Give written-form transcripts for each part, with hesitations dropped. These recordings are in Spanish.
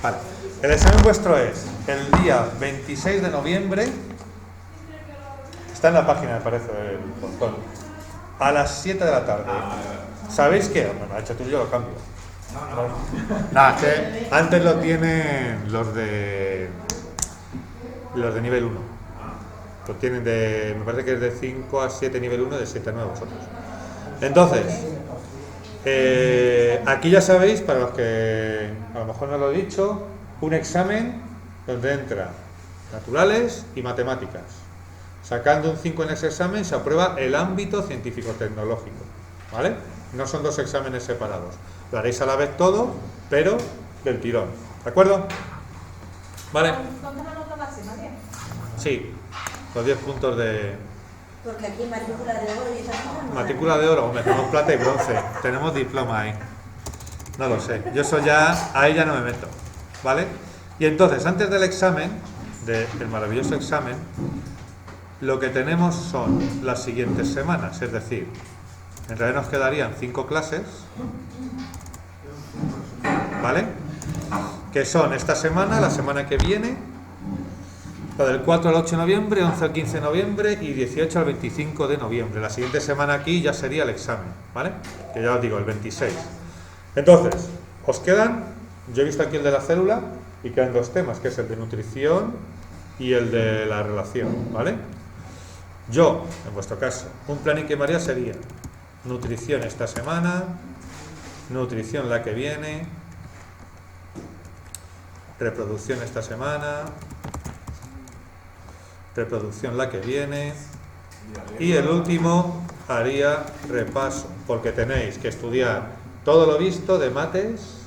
Vale. El examen vuestro es el día 26 de noviembre. Está en la página, me parece, del montón. A las 7 de la tarde. ¿Sabéis qué? Bueno, ha hecho tú y yo lo cambio. Nada, que antes lo tienen los de nivel 1. Lo tienen me parece que es de 5 a 7 nivel 1, de 7 a 9 vosotros. Entonces, aquí ya sabéis, para los que a lo mejor no lo he dicho, un examen donde entra naturales y matemáticas. Sacando un 5 en ese examen se aprueba el ámbito científico-tecnológico, ¿vale? No son dos exámenes separados. Lo haréis a la vez todo, pero del tirón, ¿de acuerdo? ¿Vale? ¿Dónde la nota máxima? Sí, los 10 puntos de... Porque aquí matrícula de oro y esas cosas no. Matrícula de oro, hombre, tenemos plata y bronce, tenemos diploma ahí. No lo sé, yo eso ya, ahí ya no me meto, ¿vale? Y entonces, antes del examen, del maravilloso examen, lo que tenemos son las siguientes semanas, es decir, en realidad nos quedarían 5 clases, ¿vale? Que son esta semana, la semana que viene, la del 4 al 8 de noviembre, 11 al 15 de noviembre y 18 al 25 de noviembre. La siguiente semana aquí ya sería el examen, ¿vale? Que ya os digo, el 26. Entonces, os quedan, yo he visto aquí el de la célula y quedan 2 temas, que es el de nutrición y el de la relación, ¿vale? Yo, en vuestro caso, un plan que María sería nutrición esta semana, nutrición la que viene, reproducción esta semana, reproducción la que viene y el último haría repaso, porque tenéis que estudiar todo lo visto de mates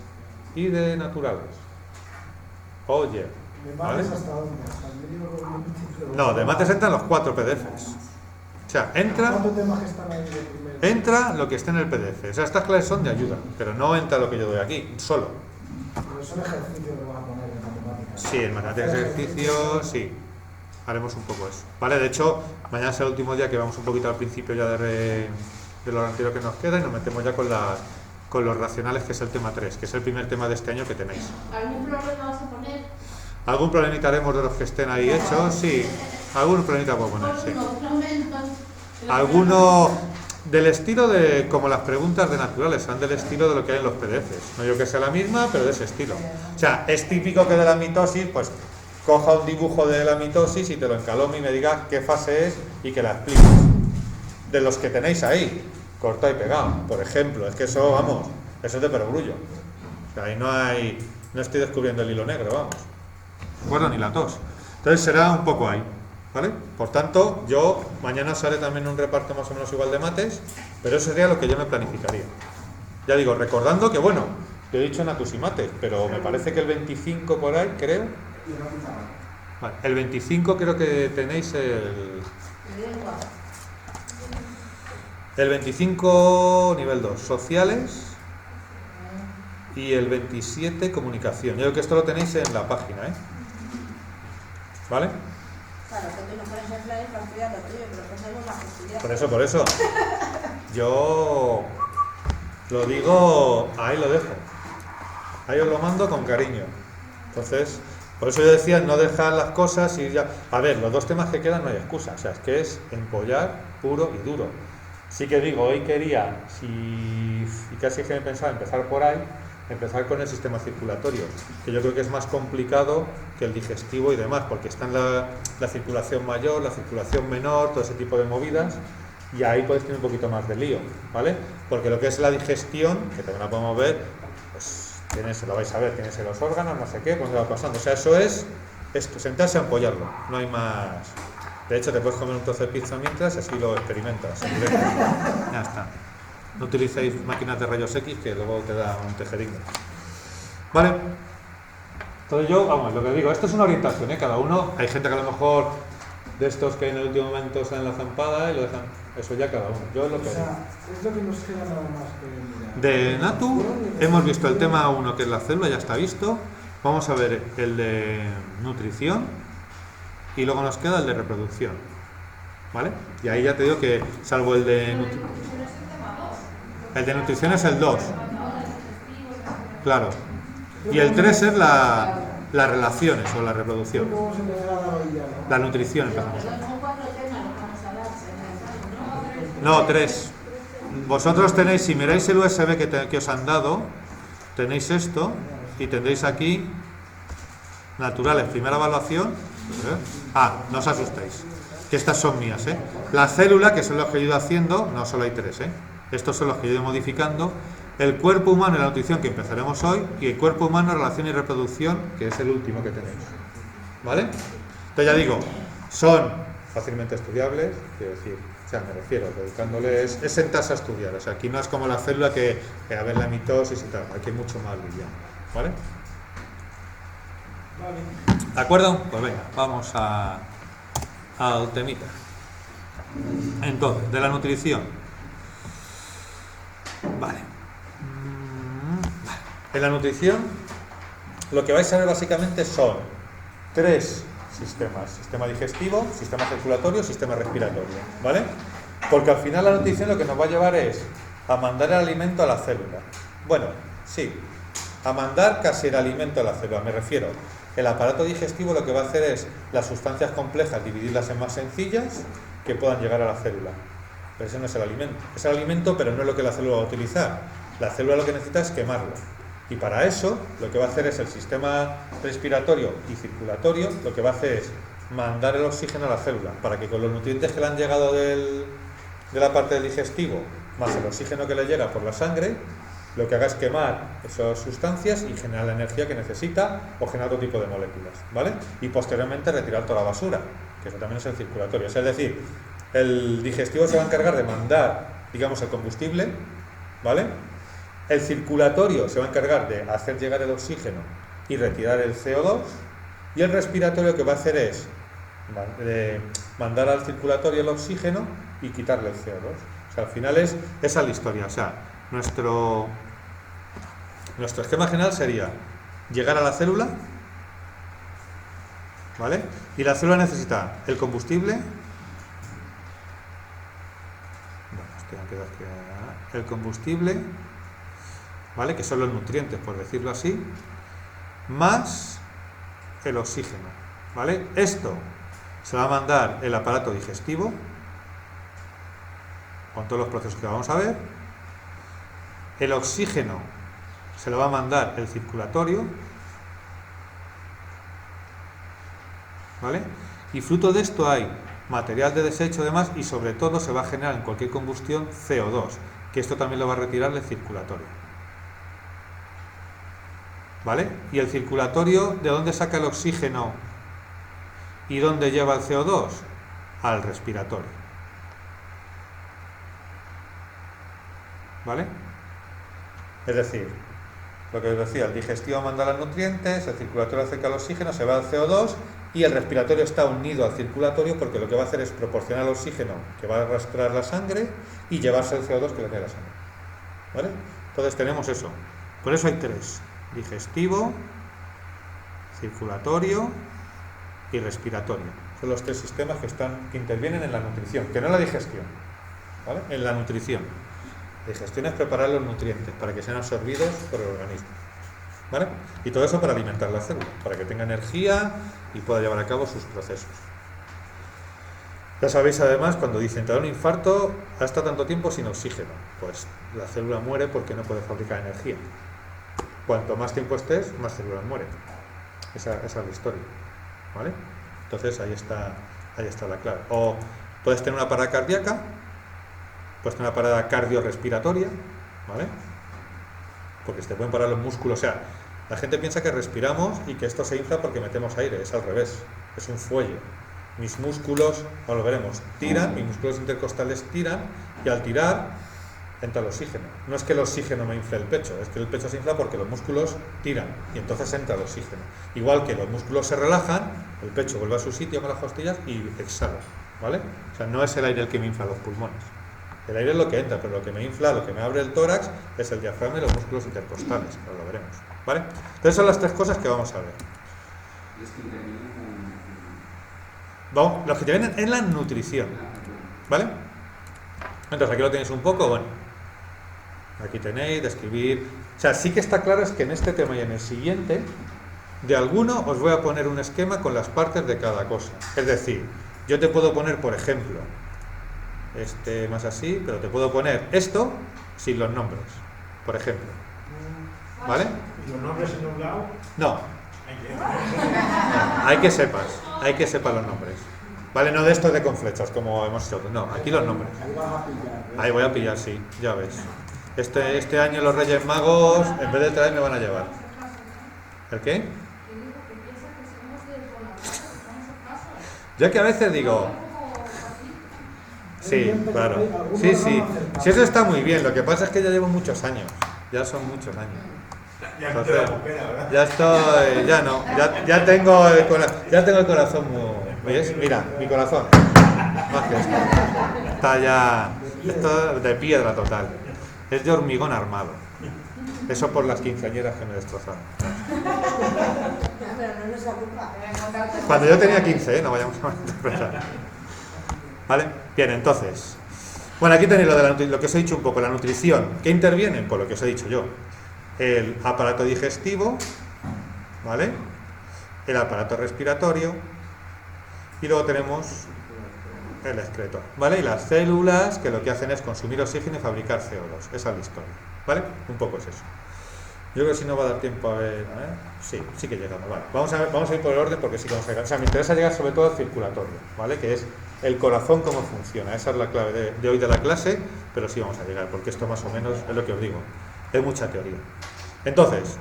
y de naturales. Oye, ¿vale? No, de mates entran los 4 PDFs. O sea, entra lo que esté en el PDF. O sea, estas clases son de ayuda, pero no entra lo que yo doy aquí, solo. Pero son ejercicios que vas a poner en matemáticas. Sí, en matemáticas ejercicios, sí. Haremos un poco eso. Vale, de hecho, mañana será el último día que vamos un poquito al principio ya de lo anterior que nos queda y nos metemos ya con los racionales, que es el tema 3, que es el primer tema de este año que tenéis. ¿Algún problema vas a poner? ¿Algún problemita haremos de los que estén ahí hechos? Sí. ¿Algún problemita puedo poner? Sí. Alguno del estilo de, como las preguntas de naturales, son del estilo de lo que hay en los PDFs. No digo que sea la misma, pero de ese estilo. O sea, es típico que de la mitosis, pues coja un dibujo de la mitosis y te lo encalome y me diga qué fase es y que la expliques. De los que tenéis ahí, cortado y pegado, por ejemplo. Es que eso, vamos, eso es de perogrullo. O sea, ahí no estoy descubriendo el hilo negro, vamos. Bueno, ni la tos. Entonces será un poco ahí, ¿vale? Por tanto, yo mañana os haré también un reparto más o menos igual de mates, pero eso sería lo que yo me planificaría. Ya digo, recordando que, bueno, yo he dicho natus y mates, pero me parece que el 25 por ahí, creo. Vale, el 25 creo que tenéis el 25 nivel 2, sociales, y el 27 comunicación. Yo creo que esto lo tenéis en la página, ¿eh? ¿Vale? Claro, que tú no pones el flyer para estudiar lo tuyo, pero pasamos a estudiar. Por eso. Yo lo digo, ahí lo dejo. Ahí os lo mando con cariño. Entonces, por eso yo decía, no dejar las cosas y ya... A ver, los 2 temas que quedan no hay excusa. O sea, es que es empollar puro y duro. Sí que digo, hoy quería, y casi que me pensaba empezar por ahí, empezar con el sistema circulatorio, que yo creo que es más complicado que el digestivo y demás, porque está en la circulación mayor, la circulación menor, todo ese tipo de movidas, y ahí podéis tener un poquito más de lío, ¿vale? Porque lo que es la digestión, que también la podemos ver, pues lo vais a ver, tienes en los órganos, no sé qué, cuando va pasando. O sea, eso es sentarse a empollarlo, no hay más. De hecho, te puedes comer un trozo de pizza mientras, así lo experimentas. Ya está. No utilicéis máquinas de rayos X, que luego te da un tejerín. Vale. Entonces yo, vamos, lo que digo, esto es una orientación, ¿eh? Cada uno, hay gente que a lo mejor de estos que en el último momento salen la zampada y lo dejan, eso ya cada uno. Yo es lo que O sea, es lo que nos queda nada más que mirar. de Natu, hemos visto el tema 1, que es la célula, ya está visto. Vamos a ver el de nutrición y luego nos queda el de reproducción, ¿vale? Y ahí ya te digo que, salvo el de nutrición es el 2. Claro. Y el 3 es las relaciones o la reproducción. ¿Cómo se empezará a dar hoy ya, no? La nutrición empezamos. Son 4 temas los que vamos a hablar, ¿no? No, 3. Vosotros tenéis, si miráis el USB que os han dado, tenéis esto y tendréis aquí naturales, primera evaluación. No os asustéis, que estas son mías, ¿eh? La célula, que son los que he ido haciendo, no solo hay 3, ¿eh? Estos son los que he ido modificando. El cuerpo humano y la nutrición, que empezaremos hoy, y el cuerpo humano, relación y reproducción, que es el último que tenéis. ¿Vale? Entonces ya digo, son fácilmente estudiables, quiero decir, o sea, me refiero, dedicándoles, es sentarse a estudiar, o sea, aquí no es como la célula que a ver la mitosis y tal, aquí hay mucho más liviano, ¿vale? ¿De acuerdo? Pues venga, vamos al temita. Entonces, de la nutrición. Vale. En la nutrición, lo que vais a ver básicamente son 3 sistemas: sistema digestivo, sistema circulatorio, sistema respiratorio, ¿vale? Porque al final la nutrición lo que nos va a llevar es a mandar el alimento a la célula. Bueno, sí, a mandar casi el alimento a la célula, me refiero. El aparato digestivo lo que va a hacer es las sustancias complejas dividirlas en más sencillas que puedan llegar a la célula. Pero ese no es el alimento. Es el alimento, pero no es lo que la célula va a utilizar. La célula lo que necesita es quemarlo. Y para eso, lo que va a hacer es el sistema respiratorio y circulatorio, lo que va a hacer es mandar el oxígeno a la célula, para que con los nutrientes que le han llegado de la parte del digestivo, más el oxígeno que le llega por la sangre, lo que haga es quemar esas sustancias y generar la energía que necesita o generar otro tipo de moléculas, ¿vale? Y posteriormente retirar toda la basura, que eso también es el circulatorio. Es decir, el digestivo se va a encargar de mandar, digamos, el combustible, ¿vale? El circulatorio se va a encargar de hacer llegar el oxígeno y retirar el CO2, y el respiratorio lo que va a hacer es mandar al circulatorio el oxígeno y quitarle el CO2. O sea, al final esa es la historia. O sea, nuestro esquema general sería llegar a la célula, ¿vale? Y la célula necesita el combustible, el combustible, ¿vale? Que son los nutrientes, por decirlo así, más el oxígeno, ¿vale? Esto se va a mandar el aparato digestivo con todos los procesos que vamos a ver. El oxígeno se lo va a mandar el circulatorio, ¿vale? Y fruto de esto hay material de desecho, demás, y sobre todo se va a generar en cualquier combustión CO2, que esto también lo va a retirar el circulatorio, ¿vale? Y el circulatorio, ¿de dónde saca el oxígeno y dónde lleva el CO2? Al respiratorio, ¿vale? Es decir, lo que os decía, el digestivo manda los nutrientes, el circulatorio acerca el oxígeno, se va al CO2, y el respiratorio está unido al circulatorio porque lo que va a hacer es proporcionar el oxígeno que va a arrastrar la sangre y llevarse el CO2 que le trae la sangre, ¿vale? Entonces tenemos eso. Por eso hay 3: digestivo, circulatorio y respiratorio. Son los 3 sistemas que intervienen en la nutrición, que no en la digestión, ¿vale? En la nutrición. La digestión es preparar los nutrientes para que sean absorbidos por el organismo, ¿vale? Y todo eso para alimentar la célula, para que tenga energía y pueda llevar a cabo sus procesos. Ya sabéis, además, cuando dicen te da un infarto, ha estado tanto tiempo sin oxígeno, pues la célula muere porque no puede fabricar energía. Cuanto más tiempo estés, más células mueren. Esa es la historia, ¿vale? Entonces ahí está la clave. O puedes tener una parada cardíaca, puedes tener una parada cardiorrespiratoria, ¿vale? Porque se te pueden parar los músculos. O sea, la gente piensa que respiramos y que esto se infla porque metemos aire. Es al revés, es un fuelle. Mis músculos, ahora lo veremos, tiran, mis músculos intercostales tiran, y al tirar entra el oxígeno. No es que el oxígeno me infle el pecho, es que el pecho se infla porque los músculos tiran y entonces entra el oxígeno. Igual que los músculos se relajan, el pecho vuelve a su sitio con las costillas y exhala, ¿vale? O sea, no es el aire el que me infla los pulmones. El aire es lo que entra, pero lo que me infla, lo que me abre el tórax es el diafragma y los músculos intercostales, ahora lo veremos, ¿vale? Entonces son las 3 cosas que vamos a ver. Vamos, los que te vienen en la nutrición, ¿vale? Entonces aquí lo tenéis un poco, bueno. Aquí tenéis, describir... O sea, sí que está claro es que en este tema y en el siguiente, de alguno os voy a poner un esquema con las partes de cada cosa. Es decir, yo te puedo poner, por ejemplo, más así, pero te puedo poner esto sin los nombres, por ejemplo. ¿Vale? ¿Y los nombres en un lado? No. Hay que sepas los nombres. ¿Vale? No de estos de con flechas, como hemos hecho. No, aquí los nombres. Ahí vas a pillar. ¿ves? Ahí voy a pillar, sí, ya ves. Este año los Reyes Magos, en vez de traer, me van a llevar. ¿El qué? Yo que a veces digo... Sí, claro. Sí, sí. Sí, eso está muy bien. Lo que pasa es que ya llevo muchos años. Ya son muchos años. Entonces, ya estoy... Ya no. Ya tengo el corazón muy... ¿Ves? Mira, mi corazón. Más que esto. Está ya... Esto de piedra total. Es de hormigón armado. Eso por las quinceañeras que me destrozaron. Pero no es nuestra culpa. Cuando yo tenía 15, no vayamos a interpretar. ¿Vale? Bien, entonces. Bueno, aquí tenéis lo que os he dicho un poco, la nutrición. ¿Qué interviene? Por lo que os he dicho yo. El aparato digestivo, ¿vale? El aparato respiratorio. Y luego tenemos el excretor, ¿vale? Y las células que lo que hacen es consumir oxígeno y fabricar CO2. Esa es la historia, ¿vale? Un poco es eso. Yo creo que si no va a dar tiempo a ver. Sí que llegamos, vale. Vamos a ir por el orden porque sí que vamos a llegar. O sea, me interesa llegar sobre todo al circulatorio, ¿vale? Que es el corazón, cómo funciona. Esa es la clave de hoy de la clase, pero sí vamos a llegar, porque esto más o menos es lo que os digo. Es mucha teoría. Entonces,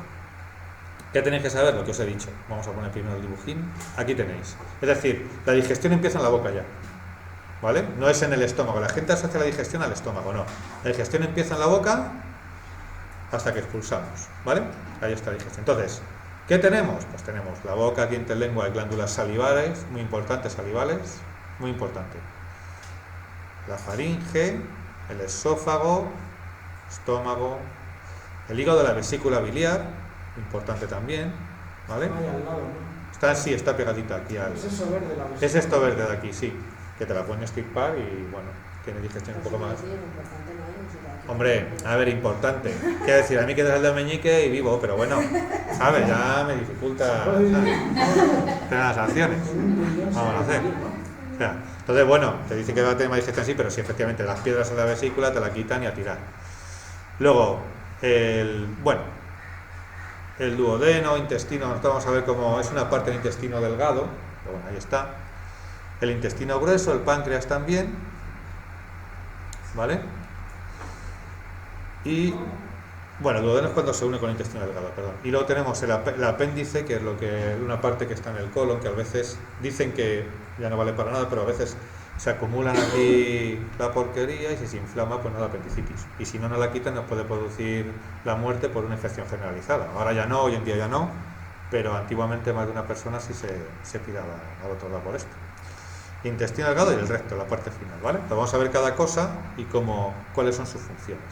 ¿qué tenéis que saber? Lo que os he dicho. Vamos a poner primero el dibujín. Aquí tenéis. Es decir, la digestión empieza en la boca ya, ¿vale? No es en el estómago. La gente asocia la digestión al estómago, no. La digestión empieza en la boca hasta que expulsamos, ¿vale? Ahí está la digestión. Entonces, ¿qué tenemos? Pues tenemos la boca, dientes, lengua y glándulas salivales, muy importantes, salivales, muy importante. La faringe, el esófago, estómago, el hígado, la vesícula biliar, importante también, ¿vale? Ahí al lado, ¿no? Está pegadita aquí al... Es eso verde la Es esto verde de aquí, sí, que te la pueden extirpar y, bueno, tiene digestión un poco más... Hombre, a ver, importante. Quiero decir, a mí que te sale el meñique y vivo, pero bueno, ¿sabes? Ya me dificulta tener las acciones. Vamos a hacer, ¿no? O sea, entonces, bueno, te dicen que va a tener más digestión, sí, pero sí, efectivamente, las piedras en la vesícula te la quitan y a tirar. Luego, el duodeno, intestino, vamos a ver cómo es una parte del intestino delgado, pero bueno, ahí está. El intestino grueso, el páncreas también, ¿vale? Y, bueno, el duodeno es cuando se une con el intestino delgado, perdón. Y luego tenemos el apéndice, que es una parte que está en el colon, que a veces dicen que ya no vale para nada, pero a veces se acumulan aquí la porquería y si se inflama, pues no da apendicitis. Y si no la quitan, nos puede producir la muerte por una infección generalizada. Ahora ya no, hoy en día ya no, pero antiguamente más de una persona sí se piraba al otro lado por esto. Intestino delgado y el recto, la parte final, ¿vale? Entonces vamos a ver cada cosa y cuáles son sus funciones.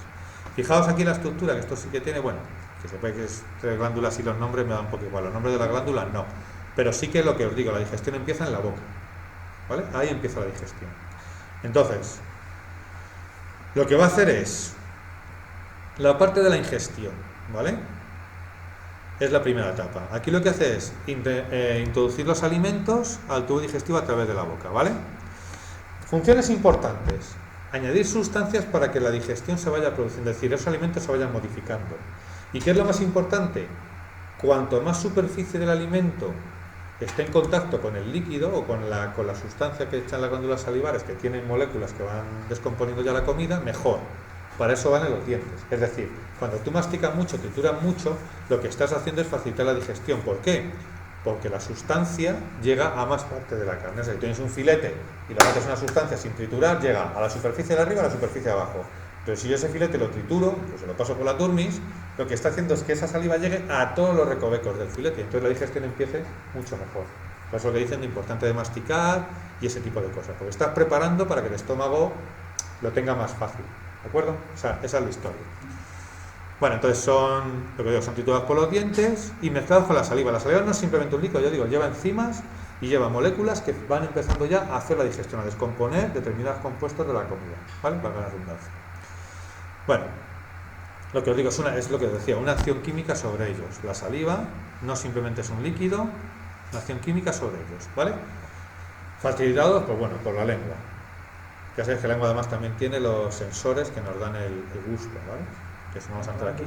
Fijaos aquí la estructura, que esto sí que tiene, bueno, que sepáis que es tres glándulas y los nombres me dan un poco igual. Los nombres de las glándulas no, pero sí que lo que os digo, la digestión empieza en la boca, ¿vale? Ahí empieza la digestión. Entonces, lo que va a hacer es la parte de la ingestión, ¿vale? Es la primera etapa. Aquí lo que hace es introducir los alimentos al tubo digestivo a través de la boca, ¿vale? Funciones importantes. Añadir sustancias para que la digestión se vaya produciendo, es decir, esos alimentos se vayan modificando. ¿Y qué es lo más importante? Cuanto más superficie del alimento esté en contacto con el líquido o con la sustancia que echan las glándulas salivares, que tienen moléculas que van descomponiendo ya la comida, mejor. Para eso van en los dientes. Es decir, cuando tú masticas mucho, trituras mucho, lo que estás haciendo es facilitar la digestión. ¿Por qué? Porque la sustancia llega a más parte de la carne. O sea, si tienes un filete y le metes una sustancia sin triturar, llega a la superficie de arriba y a la superficie de abajo. Pero si yo ese filete lo trituro, incluso lo paso por la turmis, lo que está haciendo es que esa saliva llegue a todos los recovecos del filete y entonces la digestión empiece mucho mejor. Por eso lo que dicen de importante de masticar y ese tipo de cosas, porque estás preparando para que el estómago lo tenga más fácil, ¿de acuerdo? O sea, esa es la historia. Bueno, entonces son triturados por los dientes y mezclados con la saliva. La saliva no es simplemente un líquido, yo digo, lleva enzimas y lleva moléculas que van empezando ya a hacer la digestión, a descomponer determinados compuestos de la comida, ¿vale? Para la redundancia. Bueno, Lo que os digo es lo que os decía, una acción química sobre ellos. La saliva no simplemente es un líquido, una acción química sobre ellos, ¿vale? Facilitados, pues bueno, por la lengua. Ya sabéis que la lengua además también tiene los sensores que nos dan el gusto, ¿vale? Que si no vamos a entrar aquí.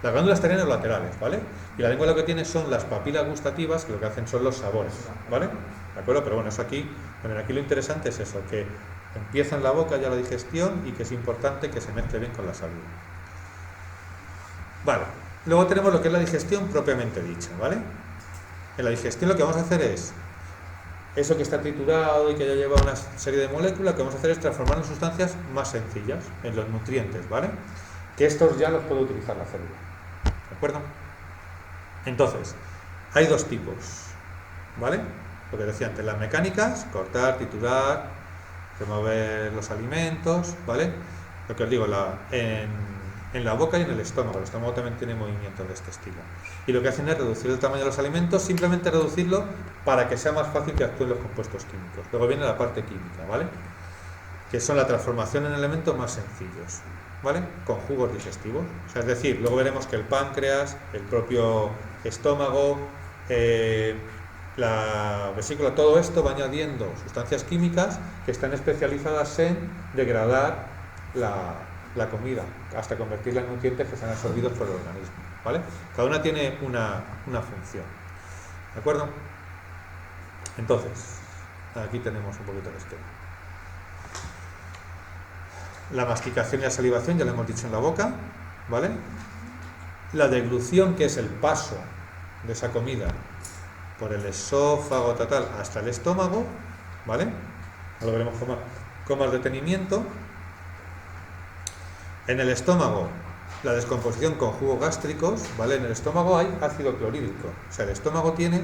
Las glándulas estarían en los laterales, ¿vale? Y la lengua lo que tiene son las papilas gustativas, que lo que hacen son los sabores, ¿vale? ¿De acuerdo? Pero bueno, eso aquí, bueno, aquí lo interesante es eso, que empieza en la boca ya la digestión y que es importante que se mezcle bien con la saliva. Vale, luego tenemos lo que es la digestión propiamente dicha, ¿vale? En la digestión lo que vamos a hacer es, eso que está triturado y que ya lleva una serie de moléculas, lo que vamos a hacer es transformarlo en sustancias más sencillas, en los nutrientes, ¿vale? Que estos ya los puede utilizar la célula, ¿de acuerdo? Entonces, hay dos tipos, ¿vale? Lo que decía antes, las mecánicas, cortar, triturar, remover los alimentos, ¿vale? Lo que os digo, en la boca y en el estómago. El estómago también tiene movimientos de este estilo. Y lo que hacen es reducir el tamaño de los alimentos, simplemente reducirlo para que sea más fácil que actúen los compuestos químicos. Luego viene la parte química, ¿vale? Que son la transformación en elementos más sencillos, ¿vale? Con jugos digestivos. O sea, es decir, luego veremos que el páncreas, el propio estómago, la vesícula, todo esto va añadiendo sustancias químicas que están especializadas en degradar la comida hasta convertirla en nutrientes que sean absorbidos por el organismo, ¿vale? Cada una tiene una función, ¿de acuerdo? Entonces, aquí tenemos un poquito el esquema. La masticación y la salivación ya lo hemos dicho en la boca, ¿vale? La deglución, que es el paso de esa comida por el esófago total hasta el estómago, ¿vale? Lo veremos con más detenimiento. En el estómago, la descomposición con jugos gástricos, ¿vale? En el estómago hay ácido clorhídrico. O sea, el estómago tiene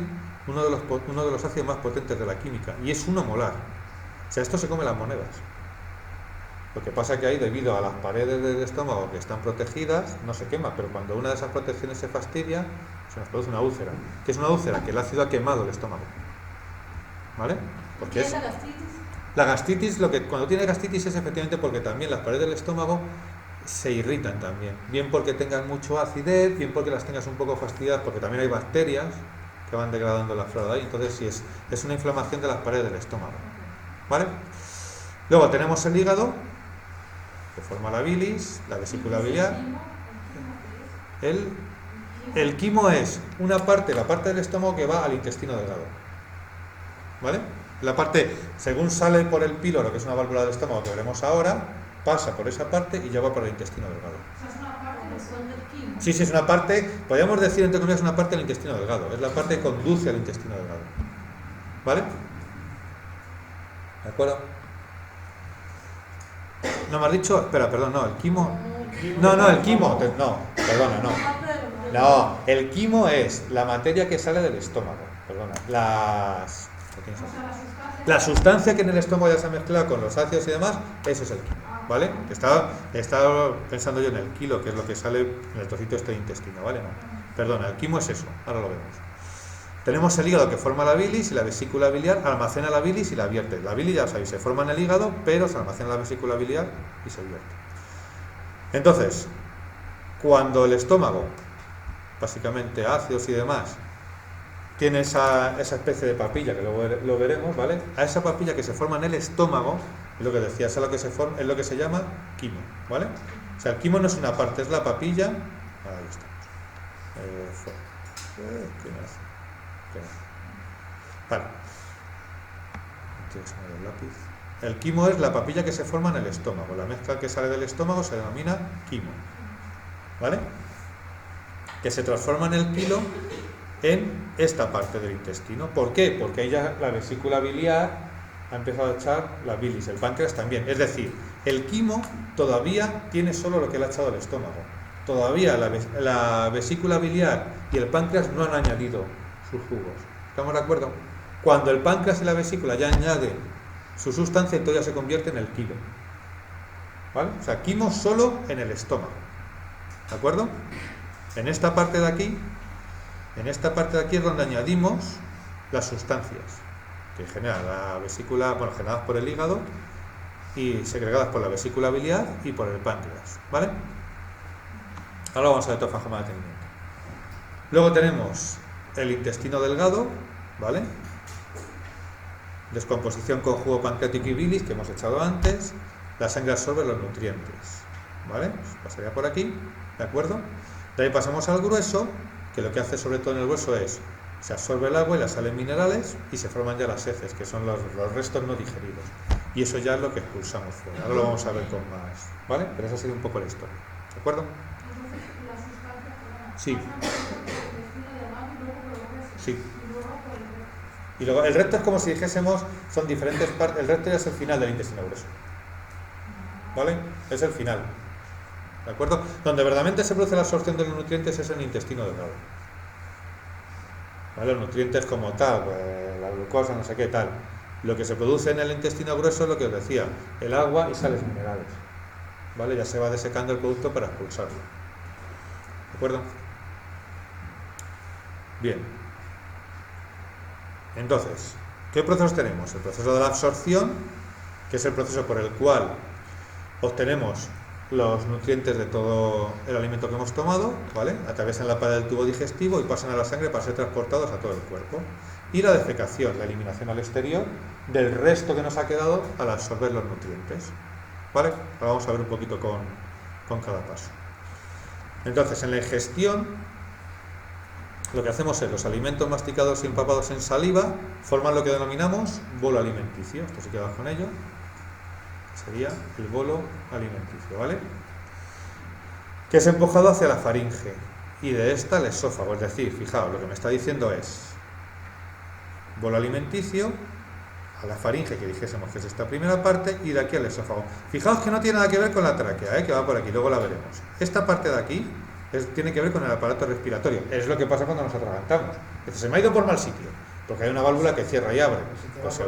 uno de los ácidos más potentes de la química, y es 1 molar. O sea, esto se come las monedas. Lo que pasa que ahí, debido a las paredes del estómago que están protegidas, no se quema, pero cuando una de esas protecciones se fastidia, se nos produce una úlcera. ¿Qué es una úlcera? Que el ácido ha quemado el estómago, ¿vale? Porque ¿Qué es la gastritis? La gastritis, cuando tiene gastritis es efectivamente porque también las paredes del estómago se irritan también, bien porque tengan mucho acidez, bien porque las tengas un poco fastidiadas, porque también hay bacterias que van degradando la flora de ahí. Entonces sí es una inflamación de las paredes del estómago, ¿vale? Luego tenemos el hígado, que forma la bilis, la vesícula biliar. El quimo es la parte del estómago que va al intestino delgado, ¿vale? La parte, según sale por el píloro, que es una válvula del estómago que veremos ahora, pasa por esa parte y ya va por el intestino delgado. ¿Es una parte del quimo? Sí, es una parte, podríamos decir entre comillas, una parte del intestino delgado. Es la parte que conduce al intestino delgado, ¿vale? ¿De acuerdo? No me has dicho, espera, perdón, no, el quimo. No, el quimo, no, perdona, no. No, el quimo es la materia que sale del estómago, perdona, la sustancia que en el estómago ya se ha mezclado con los ácidos y demás, eso es el quimo, ¿vale? Estaba pensando yo en el kilo, que es lo que sale en el trocito este de intestino, ¿vale? No, perdona, el quimo es eso, ahora lo vemos. Tenemos el hígado que forma la bilis y la vesícula biliar almacena la bilis y la vierte. La bilis, ya sabéis, se forma en el hígado, pero se almacena en la vesícula biliar y se vierte. Entonces, cuando el estómago, básicamente ácidos y demás, tiene esa especie de papilla, que luego lo veremos, ¿vale? A esa papilla que se forma en el estómago, es lo que decía, es lo que se llama quimo, ¿vale? O sea, el quimo no es una parte, es la papilla. Ahí está. ¿Qué me hace? Vale. El lápiz. El quimo es la papilla que se forma en el estómago. La mezcla que sale del estómago se denomina quimo, ¿vale? Que se transforma en el kilo en esta parte del intestino. ¿Por qué? Porque ahí ya la vesícula biliar ha empezado a echar la bilis, el páncreas también. Es decir, el quimo todavía tiene solo lo que le ha echado al estómago. Todavía la vesícula biliar y el páncreas no han añadido sus jugos. ¿Estamos de acuerdo? Cuando el páncreas y la vesícula ya añaden su sustancia, entonces ya se convierte en el quimo, ¿vale? O sea, quimo solo en el estómago, ¿de acuerdo? En esta parte de aquí es donde añadimos las sustancias que genera la vesícula, bueno, generadas por el hígado y segregadas por la vesícula biliar y por el páncreas, ¿vale? Ahora vamos a ver toda forma de mantenimiento. Luego tenemos el intestino delgado, ¿vale? Descomposición con jugo pancreático y bilis, que hemos echado antes. La sangre absorbe los nutrientes, ¿vale? Pues pasaría por aquí, ¿de acuerdo? De ahí pasamos al grueso, que lo que hace sobre todo en el hueso es se absorbe el agua y las sales minerales y se forman ya las heces, que son los restos no digeridos. Y eso ya es lo que expulsamos fuera. Ahora lo vamos a ver con más, ¿vale? Pero esa sería un poco la historia, ¿de acuerdo? Entonces, la sustancia, perdona, Sí. pasan por el intestino delgado y luego por el hueso. Sí. Y luego por el recto. Y luego el recto es como si dijésemos, son diferentes partes. El recto ya es el final del intestino grueso, ¿vale? Es el final, ¿de acuerdo? Donde verdaderamente se produce la absorción de los nutrientes es en el intestino delgado, ¿vale? Los nutrientes como tal, pues, la glucosa, no sé qué tal. Lo que se produce en el intestino grueso es lo que os decía, el agua y sales minerales, ¿vale? Ya se va desecando el producto para expulsarlo, ¿de acuerdo? Bien. Entonces, ¿qué procesos tenemos? El proceso de la absorción, que es el proceso por el cual obtenemos los nutrientes de todo el alimento que hemos tomado, ¿vale? Atraviesan la pared del tubo digestivo y pasan a la sangre para ser transportados a todo el cuerpo. Y la defecación, la eliminación al exterior del resto que nos ha quedado al absorber los nutrientes, ¿vale? Ahora vamos a ver un poquito con cada paso. Entonces, en la ingestión, lo que hacemos es los alimentos masticados y empapados en saliva forman lo que denominamos bolo alimenticio. Esto sí que va con ello. Sería el bolo alimenticio, ¿vale? Que es empujado hacia la faringe y de esta al esófago. Es decir, fijaos, lo que me está diciendo es bolo alimenticio a la faringe, que dijésemos que es esta primera parte, y de aquí al esófago. Fijaos que no tiene nada que ver con la tráquea, que va por aquí, luego la veremos. Esta parte de aquí tiene que ver con el aparato respiratorio. Es lo que pasa cuando nos atragantamos. Dice, se me ha ido por mal sitio, porque hay una válvula que cierra y abre. Pues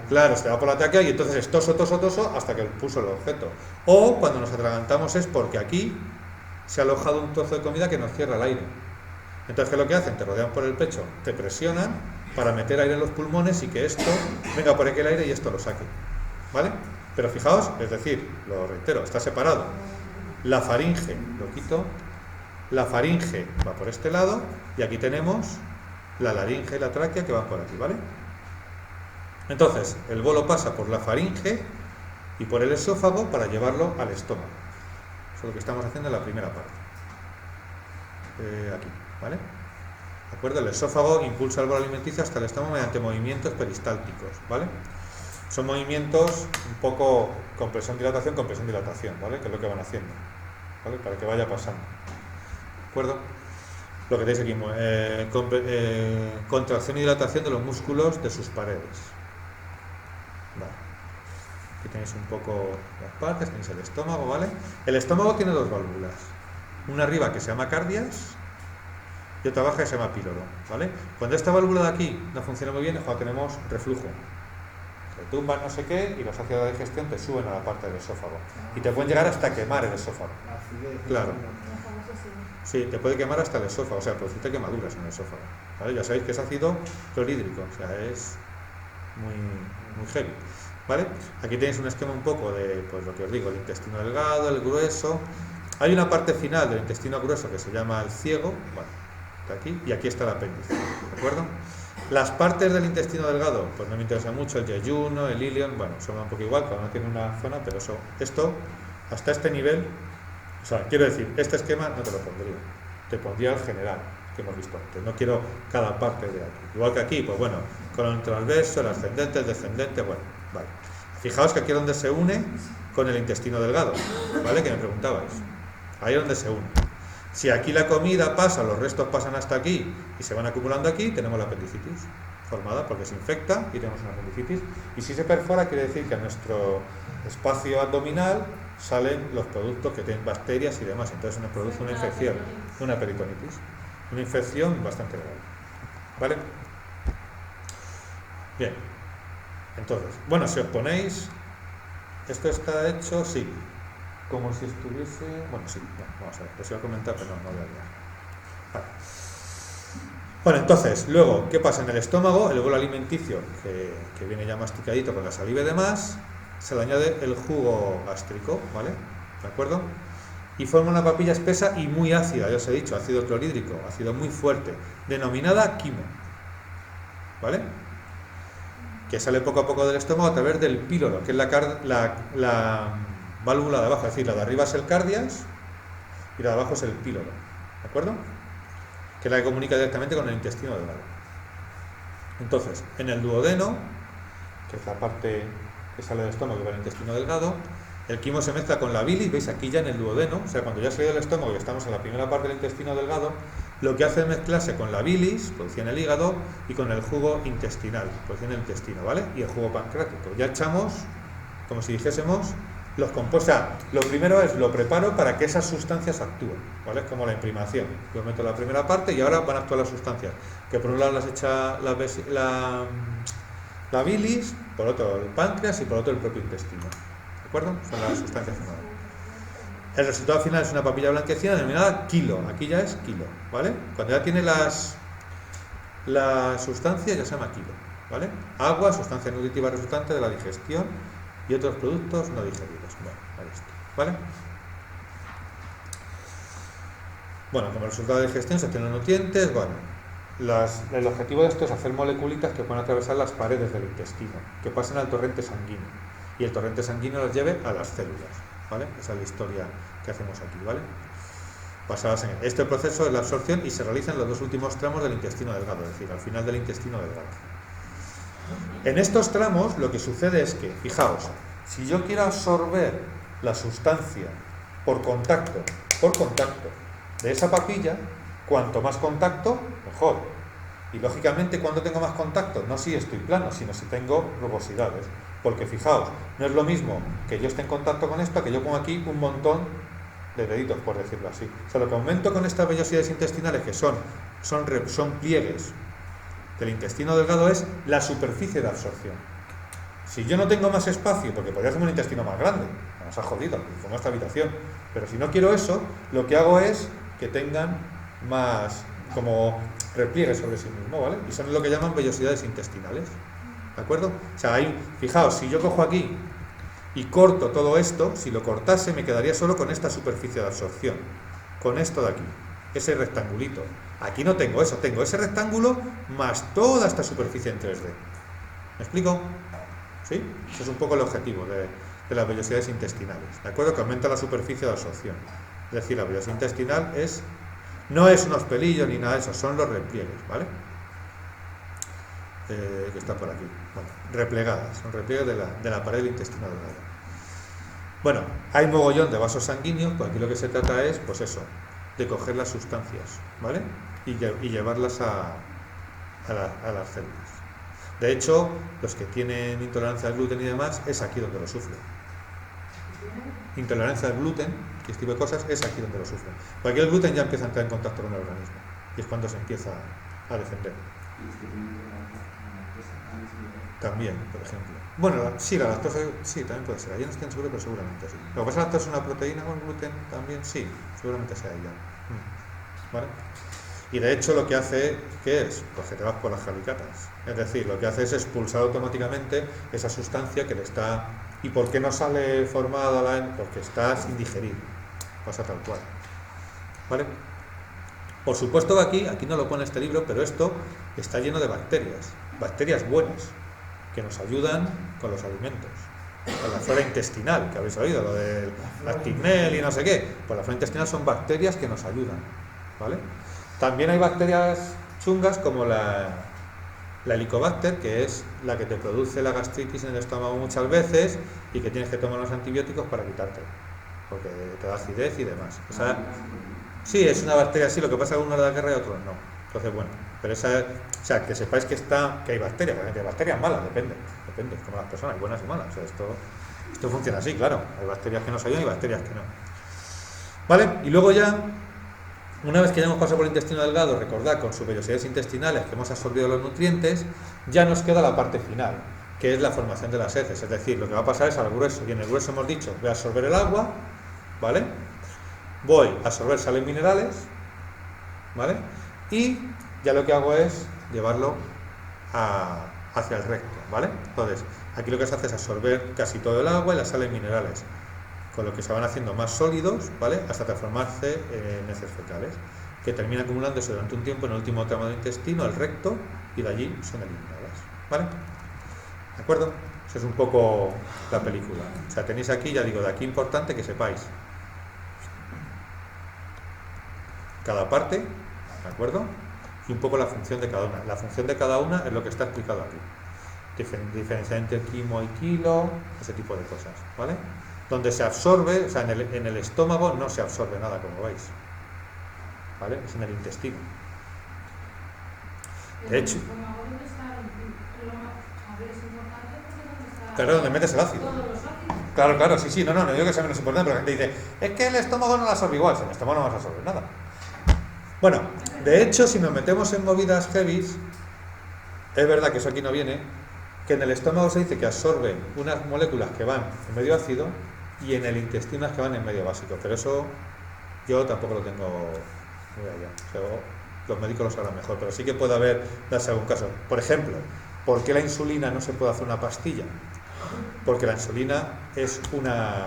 claro, se va por la tráquea y entonces es toso, toso, toso hasta que puso el objeto. O cuando nos atragantamos es porque aquí se ha alojado un trozo de comida que nos cierra el aire. Entonces, ¿qué es lo que hacen? Te rodean por el pecho, te presionan para meter aire en los pulmones y que esto venga por aquí el aire y esto lo saque, ¿vale? Pero fijaos, es decir, lo reitero, está separado. La faringe, lo quito, la faringe va por este lado y aquí tenemos la laringe y la tráquea que van por aquí, ¿vale? Entonces, el bolo pasa por la faringe y por el esófago para llevarlo al estómago. Eso es lo que estamos haciendo en la primera parte. Aquí, ¿vale? ¿De acuerdo? El esófago impulsa el bolo alimenticio hasta el estómago mediante movimientos peristálticos, ¿vale? Son movimientos un poco compresión-dilatación, ¿vale? Que es lo que van haciendo, ¿vale? Para que vaya pasando. ¿De acuerdo? Lo que tenéis aquí, contracción y dilatación de los músculos de sus paredes. Vale. Aquí tenéis un poco las partes, tenéis el estómago, ¿vale? El estómago tiene dos válvulas. Una arriba que se llama cardias y otra abajo que se llama píloro, ¿vale? Cuando esta válvula de aquí no funciona muy bien es cuando tenemos reflujo. Te tumban no sé qué y los ácidos de digestión te suben a la parte del esófago. Y te pueden llegar hasta quemar el esófago. Claro. Sí, te puede quemar hasta el esófago, o sea, producirte quemaduras en el esófago, ¿vale? Ya sabéis que es ácido clorhídrico, o sea, es muy heavy, ¿vale? Aquí tenéis un esquema un poco de, pues lo que os digo, el intestino delgado, el grueso. Hay una parte final del intestino grueso que se llama el ciego, bueno, está aquí, y aquí está el apéndice, ¿de acuerdo? Las partes del intestino delgado, pues no me interesa mucho, el yeyuno, el ilion, bueno, son un poco igual, cada uno tiene una zona, pero esto, hasta este nivel. O sea, quiero decir, este esquema no te lo pondría, te pondría el general que hemos visto antes, no quiero cada parte de aquí. Igual que aquí, pues bueno, con el transverso, el ascendente, el descendente, bueno, vale. Fijaos que aquí es donde se une con el intestino delgado, ¿vale? Que me preguntabais. Ahí es donde se une. Si aquí la comida pasa, los restos pasan hasta aquí y se van acumulando aquí, tenemos la apendicitis formada porque se infecta y tenemos una apendicitis. Y si se perfora, quiere decir que en nuestro espacio abdominal salen los productos que tienen bacterias y demás, entonces nos produce una infección, una peritonitis, una infección bastante grave, ¿vale? Bien, entonces, bueno, si os ponéis, esto está hecho, sí, como si estuviese, bueno, sí, vamos a ver, os iba a comentar, pero no voy a liar. Vale. Bueno, entonces, luego, ¿qué pasa en el estómago? El bolo alimenticio, que viene ya masticadito con la saliva y demás, se le añade el jugo gástrico, ¿vale? ¿De acuerdo? y forma una papilla espesa y muy ácida, ya os he dicho, ácido clorhídrico, ácido muy fuerte, denominada quimo, ¿vale? Que sale poco a poco del estómago a través del píloro, que es la válvula de abajo, es decir, la de arriba es el cardias y la de abajo es el píloro, ¿de acuerdo? Que es la que comunica directamente con el intestino delgado. Entonces, en el duodeno, que es la parte que sale del estómago y va al intestino delgado, el quimo se mezcla con la bilis, veis aquí ya en el duodeno, o sea, cuando ya ha salido del estómago y estamos en la primera parte del intestino delgado, lo que hace es mezclarse con la bilis, producida en el hígado, y con el jugo intestinal, producida en el intestino, ¿vale? Y el jugo pancreático. Ya echamos, como si dijésemos, los compuestos. O sea, lo primero es lo preparo para que esas sustancias actúen, ¿vale? Es como la imprimación. Yo meto la primera parte y ahora van a actuar las sustancias, que por un lado las echa la bilis, por otro el páncreas y por otro el propio intestino. ¿De acuerdo? Son las sustancias finales. El resultado final es una papilla blanquecina denominada quilo. Aquí ya es quilo, ¿vale? Cuando ya tiene la sustancia ya se llama quilo, ¿vale? Agua, sustancia nutritiva resultante de la digestión y otros productos no digeridos. Bueno, ahí está, ¿vale? Bueno, como resultado de digestión se obtienen nutrientes. Bueno, el objetivo de esto es hacer moleculitas que puedan atravesar las paredes del intestino, que pasen al torrente sanguíneo y el torrente sanguíneo las lleve a las células, ¿vale? Esa es la historia que hacemos aquí, ¿vale? Basadas en este proceso es la absorción y se realiza en los dos últimos tramos del intestino delgado, es decir, al final del intestino delgado. En estos tramos lo que sucede es que, fijaos, si yo quiero absorber la sustancia por contacto de esa papilla, cuanto más contacto, mejor. Y lógicamente, cuando tengo más contacto, no si estoy plano, sino si tengo rugosidades. Porque fijaos, no es lo mismo que yo esté en contacto con esto, que yo pongo aquí un montón de deditos, por decirlo así. O sea, lo que aumento con estas vellosidades intestinales, que son pliegues del intestino delgado, es la superficie de absorción. Si yo no tengo más espacio, porque podría hacer un intestino más grande, nos ha jodido, como esta habitación, pero si no quiero eso, lo que hago es que tengan más como repliegues sobre sí mismo, ¿vale? Y son lo que llaman vellosidades intestinales, ¿de acuerdo? O sea, ahí, fijaos, si yo cojo aquí y corto todo esto, si lo cortase me quedaría solo con esta superficie de absorción, con esto de aquí, ese rectangulito. Aquí no tengo eso, tengo ese rectángulo más toda esta superficie en 3D. ¿Me explico? ¿Sí? Ese es un poco el objetivo de las vellosidades intestinales, ¿de acuerdo? Que aumenta la superficie de absorción. Es decir, la vellosidad intestinal no es unos pelillos ni nada de eso, son los repliegues, ¿vale? Que está por aquí. Bueno, replegadas, son repliegues de la pared del intestino delgado. Bueno, hay mogollón de vasos sanguíneos, pues aquí lo que se trata es, pues eso, de coger las sustancias, ¿vale? Y llevarlas a las células. De hecho, los que tienen intolerancia al gluten y demás, es aquí donde lo sufren. Intolerancia al gluten y este tipo de cosas, es aquí donde lo sufren. Porque el gluten ya empieza a entrar en contacto con el organismo y es cuando se empieza a defender. También, por ejemplo. Bueno, sí, la lactosa, sí, también puede ser. Yo no estoy seguro, pero seguramente sí. Lo que pasa es que la lactosa es una proteína con gluten también, sí, seguramente sea ella. ¿Vale? Y de hecho lo que hace, ¿qué es? Pues que te vas por las jalicatas. Es decir, lo que hace es expulsar automáticamente esa sustancia que le está... ¿Y por qué no sale formada? Porque está sin digerir. Pasa tal cual. ¿Vale? Por supuesto que aquí no lo pone este libro, pero esto está lleno de bacterias. Bacterias buenas, que nos ayudan con los alimentos. Con la flora intestinal, que habéis oído, lo del Actinel y no sé qué. Pues la flora intestinal son bacterias que nos ayudan. ¿Vale? También hay bacterias chungas como la Helicobacter, que es la que te produce la gastritis en el estómago muchas veces y que tienes que tomar los antibióticos para quitarte, porque te da acidez y demás. Sí, es una bacteria así, lo que pasa es que unos da guerra y otros no. Entonces, bueno, pero que sepáis que hay bacterias, porque hay bacterias malas, depende, como las personas, hay buenas y malas. O sea, esto funciona así, claro. Hay bacterias que nos ayudan y bacterias que no. ¿Vale? Y luego ya, una vez que ya hemos pasado por el intestino delgado, recordad, con sus vellosidades intestinales que hemos absorbido los nutrientes, ya nos queda la parte final, que es la formación de las heces. Es decir, lo que va a pasar es al grueso, y en el grueso hemos dicho, voy a absorber el agua, ¿vale? Voy a absorber sales minerales, ¿vale? Y ya lo que hago es llevarlo hacia el recto, ¿vale? Entonces, aquí lo que se hace es absorber casi todo el agua y las sales minerales. con lo que se van haciendo más sólidos, ¿vale? Hasta transformarse en heces fecales, que termina acumulándose durante un tiempo en el último tramo del intestino, el recto, y de allí son eliminadas, ¿vale? ¿De acuerdo? Eso es un poco la película. O sea, tenéis aquí, ya digo, de aquí importante que sepáis cada parte, ¿de acuerdo? Y un poco la función de cada una. La función de cada una es lo que está explicado aquí. Diferenciar entre quimo y kilo, ese tipo de cosas, ¿vale? Donde se absorbe, o sea, en el estómago no se absorbe nada, como veis, ¿vale? Es en el intestino. De hecho, claro, donde metes el ácido. Claro, claro, sí, no digo que sea menos importante, pero la gente dice, es que el estómago no la absorbe igual, el estómago no vas a absorber nada. Bueno, de hecho, si nos metemos en movidas heavies, es verdad que eso aquí no viene, que en el estómago se dice que absorben unas moléculas que van en medio ácido y en el intestino las que van en medio básico, pero eso yo tampoco lo tengo muy allá. O sea, los médicos lo sabrán mejor, pero sí que puede darse algún caso. Por ejemplo, ¿por qué la insulina no se puede hacer una pastilla? Porque la insulina es una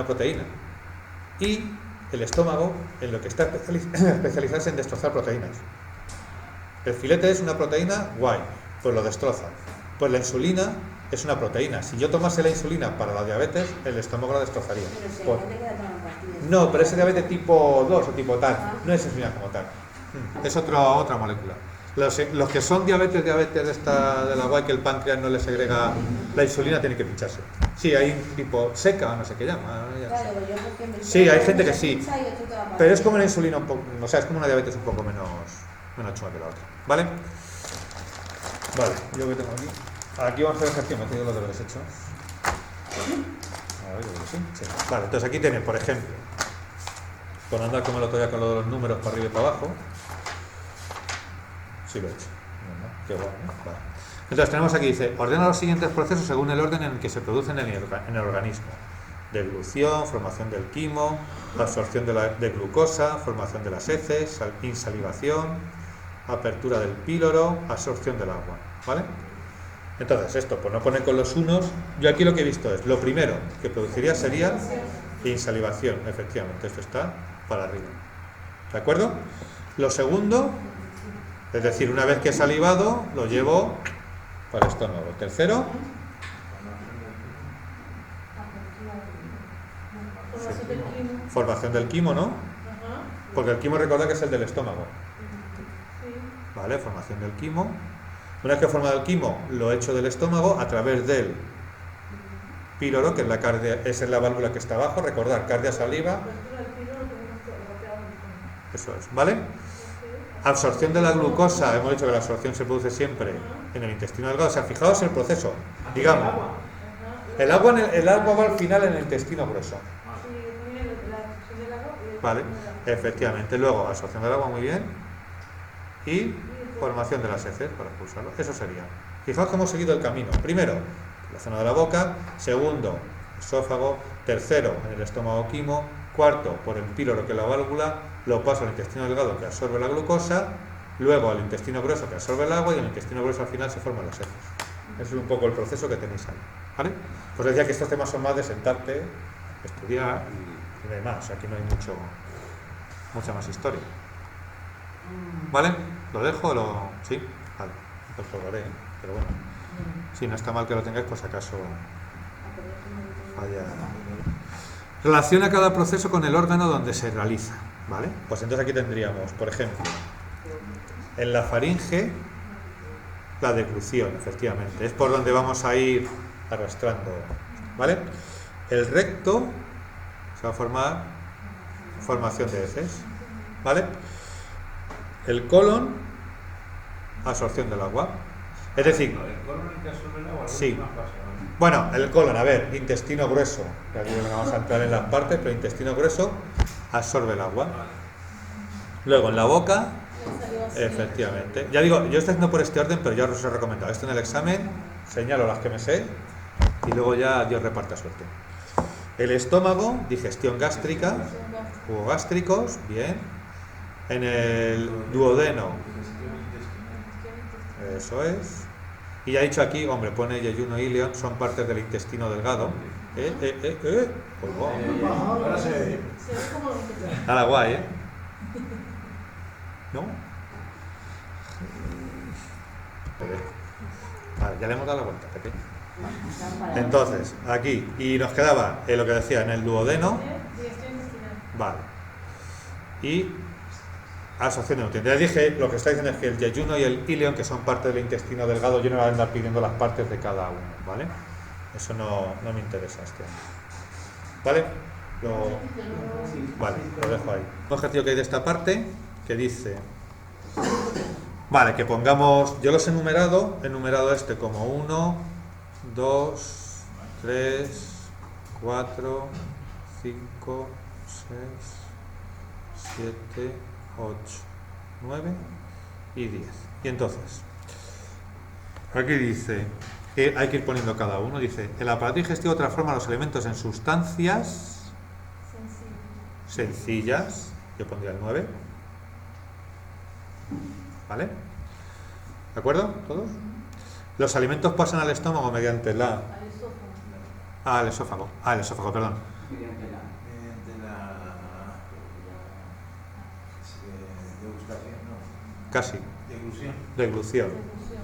proteína y el estómago en lo que está especializado es en destrozar proteínas. El filete es una proteína, guay, pues lo destroza. Pues la insulina es una proteína. Si yo tomase la insulina para la diabetes, el estómago la destrozaría. Pero si Por- hay gente que la toma pastillas. No, pero ese diabetes tipo 2 o tipo tal, no es insulina como tal. Es otra molécula. Los que son diabetes de esta de la guay que el páncreas no le segrega la insulina tienen que pincharse. Sí, hay un tipo seca, no sé qué llama. Ya no sé. Claro, yo porque me Sí, hay gente que sí. pincha y otro que la pasa. Pero es como una insulina un poco, o sea, es como una diabetes un poco menos chunga que la otra. ¿Vale? Vale, yo que tengo aquí. Aquí vamos a hacer ejercicio, me he tenido los deberes hechos. A ver, yo creo que sí. Sí. Vale, entonces aquí tenéis, por ejemplo, por no andar como el otro día con lo de los números para arriba y para abajo. Sí lo he hecho. Bueno, qué bueno, ¿no? Vale. Entonces tenemos aquí, dice, ordena los siguientes procesos según el orden en el que se producen en el organismo. Deglución, formación del quimo, absorción de glucosa, formación de las heces, insalivación, apertura del píloro, absorción del agua, ¿vale? Entonces esto, por no poner con los unos, yo aquí lo que he visto es, lo primero que produciría sería insalivación, efectivamente, esto está para arriba, ¿de acuerdo? Lo segundo, es decir, una vez que he salivado, lo llevo para el estómago. Tercero, formación del quimo, ¿no? Porque el quimo recordad que es el del estómago. ¿Vale? Formación del quimo. Una vez que he formado el quimo, lo echo del estómago a través del píloro, que es la cardia, esa es la válvula que está abajo. Recordar, cardia saliva. Eso es, ¿vale? Absorción de la glucosa. Hemos dicho que la absorción se produce siempre en el intestino delgado. O sea, fijaos el proceso. Digamos, el agua va al final en el intestino grueso. Vale, efectivamente. Luego, absorción del agua, muy bien. Y formación de las heces para expulsarlo. Eso sería. Fijaos cómo hemos seguido el camino. Primero, la zona de la boca. Segundo, esófago. Tercero, en el estómago quimo. Cuarto, por el píloro, que es la válvula. Lo paso al intestino delgado, que absorbe la glucosa. Luego al intestino grueso, que absorbe el agua. Y en el intestino grueso al final se forman las heces. Ese es un poco el proceso que tenéis ahí. ¿Vale? Pues decía que estos temas son más de sentarte, estudiar y demás. Aquí no hay mucha más historia. ¿Vale? ¿Lo dejo o lo...? ¿Sí? Vale, lo probaré, ¿eh? Pero bueno, si no está mal que lo tengáis, pues acaso vaya... Relaciona cada proceso con el órgano donde se realiza, ¿vale? Pues entonces aquí tendríamos, por ejemplo, en la faringe, la deglución, efectivamente, es por donde vamos a ir arrastrando, ¿vale? El recto se va a formar formación de heces, ¿vale? El colon, absorción del agua. Es decir, ¿El colon es el que absorbe el agua? sí. Bueno, el colon, a ver, intestino grueso. Ya digo que no vamos a entrar en las partes, pero intestino grueso absorbe el agua. Luego en la boca, efectivamente. Ya digo, yo estoy haciendo por este orden, pero ya os he recomendado. Esto en el examen, señalo las que me sé y luego ya Dios reparte suerte. El estómago, digestión gástrica, jugos gástricos, bien. En el duodeno, eso es. Y ya he dicho aquí, hombre, pone yeyuno y ileón, son partes del intestino delgado. Pues wow. Ahora se ve. Se ve como lo que te... Nada guay, ¿eh? ¿No? Vale, ya le hemos dado la vuelta, pequeño. Entonces, aquí, y nos quedaba lo que decía en el duodeno, Digestión intestinal. vale. Y absorción de nutrientes. Ya dije, lo que está diciendo es que el yeyuno y el ileón, que son parte del intestino delgado, yo no voy a andar pidiendo las partes de cada uno, ¿vale? Eso no me interesa este año. ¿Vale? Vale, lo dejo ahí. Un ejercicio que hay de esta parte, que dice... Vale, que pongamos... Yo los he numerado este como 1, 2, 3, 4, 5, 6, 7, 8, 9 y 10. Y entonces, aquí dice, hay que ir poniendo cada uno, dice, el aparato digestivo transforma los alimentos en sustancias sencillas, yo pondría el 9, ¿vale? ¿De acuerdo? ¿Todos? Los alimentos pasan al estómago mediante la... Al esófago. al esófago, perdón. Mediante la degustación, no. Casi. Deglución. Deglución. Deglución.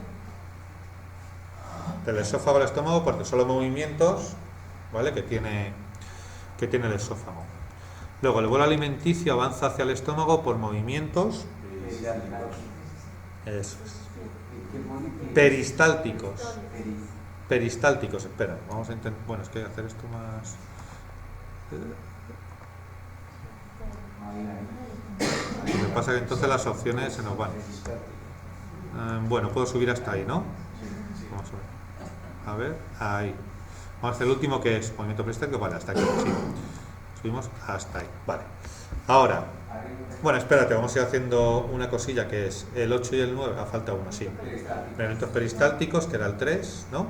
Del esófago al estómago, porque son los movimientos, ¿vale? que tiene el esófago. Luego, el bolo alimenticio avanza hacia el estómago por movimientos eso es. Peristálticos, espera, vamos a intentar. Bueno, es que hacer esto más. Lo que pasa es que entonces las opciones se nos van. Bueno, puedo subir hasta ahí, ¿no? Vamos a ver. Ahí. Vamos a hacer el último que es movimiento peristáltico. Vale, hasta aquí, sí. Subimos hasta ahí, vale. Ahora, bueno, espérate, vamos a ir haciendo una cosilla que es el 8 y el 9, falta uno, sí. Elementos peristálticos, que era el 3, ¿no?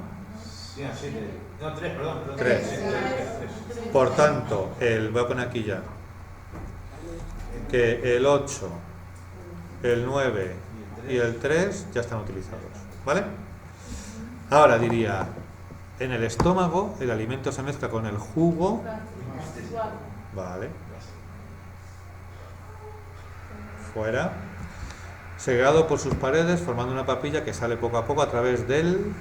Sí, 7. No, 3, perdón. 3. Por tanto, voy a poner aquí ya, que el 8, el 9 y el 3 ya están utilizados, ¿vale? Ahora diría, en el estómago el alimento se mezcla con el jugo, ¿vale? Fuera, segregado por sus paredes, formando una papilla que sale poco a poco a través del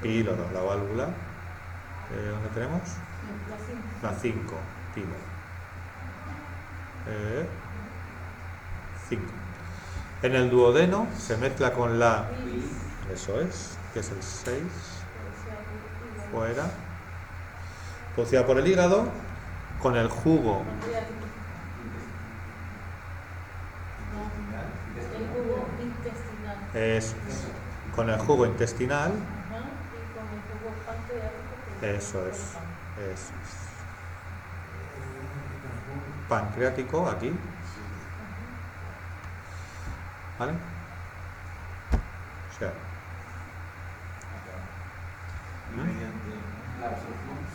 píloro, la válvula. ¿Dónde tenemos? La 5, píloro. 5. En el duodeno se mezcla con la, eso es, que es el 6, fuera, producida por el hígado, con el jugo. El jugo intestinal. Eso es. Con el jugo intestinal. Ajá. Y con el jugo pancreático. Eso es. Pancreático aquí. ¿Vale? O sea,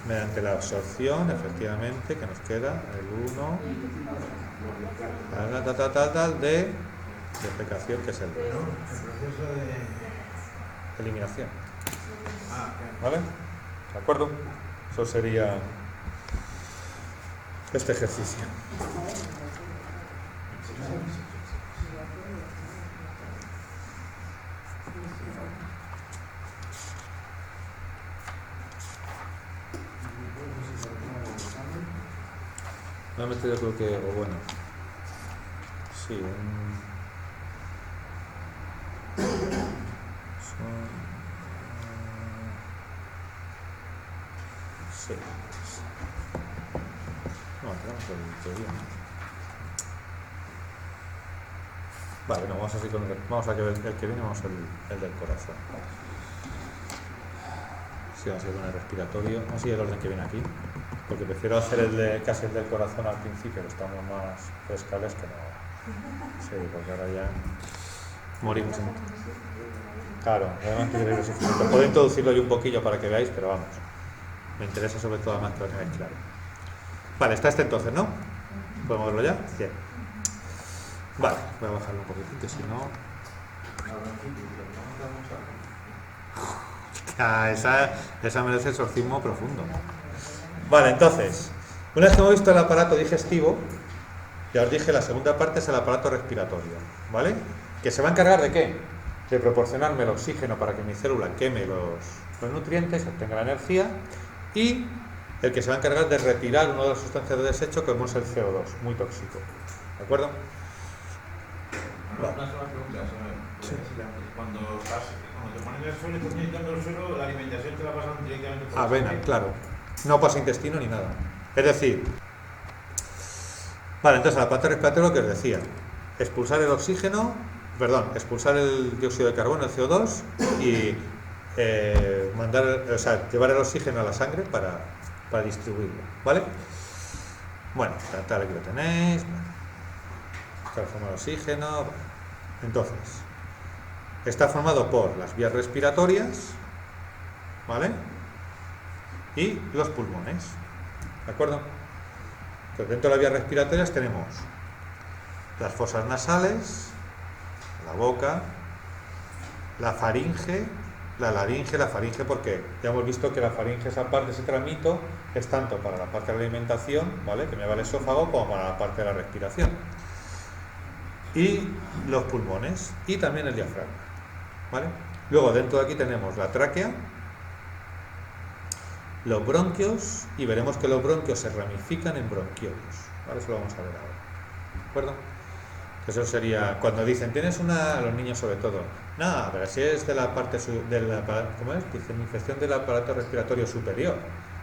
mediante la absorción, efectivamente, que nos queda el 1, de defecación, que es el El proceso de... eliminación. claro. ¿Vale? ¿De acuerdo? Eso sería este ejercicio. Normalmente yo creo que, o bueno, sí, sí. No, tenemos el teoría. Vale, no, vamos así con vamos a que el que viene, vamos el del corazón. Sí, vamos a ir con el respiratorio. Vamos a seguir el orden que viene aquí. Porque prefiero hacer casi el del corazón al principio, que estamos más frescales que no. Sí, porque ahora ya morimos en... Claro, además que puedo introducirlo yo un poquillo para que veáis, pero vamos. Me interesa sobre todo además que lo tengáis claro. Vale, está este entonces, ¿no? ¿Podemos verlo ya? Bien. Vale, voy a bajarlo un poquitín, que si no... Esa merece exorcismo profundo. Vale, entonces, una vez que hemos visto el aparato digestivo, ya os dije, la segunda parte es el aparato respiratorio, ¿vale? Que se va a encargar de ¿qué? De proporcionarme el oxígeno para que mi célula queme los nutrientes, obtenga la energía, y el que se va a encargar de retirar una de las sustancias de desecho, como es el CO2, muy tóxico. ¿De acuerdo? Una sola pregunta, ¿sabes? Cuando te ponen el suelo y estás inyectando el suelo, la alimentación te la pasan directamente por Avena, claro. No pasa intestino ni nada. Es decir, vale, entonces el aparato respiratorio, lo que os decía, expulsar el oxígeno, expulsar el dióxido de carbono, el CO2, y llevar el oxígeno a la sangre para distribuirlo, ¿vale? Bueno, tal, aquí lo tenéis. Está formado oxígeno. Vale. Entonces, está formado por las vías respiratorias, ¿vale? Y los pulmones, ¿de acuerdo? Entonces, dentro de las vías respiratorias tenemos las fosas nasales, la boca, la faringe, la laringe, la faringe, porque ya hemos visto que la faringe, esa parte, ese tramito, es tanto para la parte de la alimentación, ¿vale?, que me va el esófago, como para la parte de la respiración. Y los pulmones, y también el diafragma, ¿vale? Luego, dentro de aquí tenemos la tráquea, los bronquios, y veremos que los bronquios se ramifican en bronquiolos, ¿vale? Eso lo vamos a ver ahora, ¿de acuerdo? Eso sería, cuando dicen, tienes una, a los niños sobre todo, nada, pero si es de la parte, ¿cómo es? Dicen, infección del aparato respiratorio superior.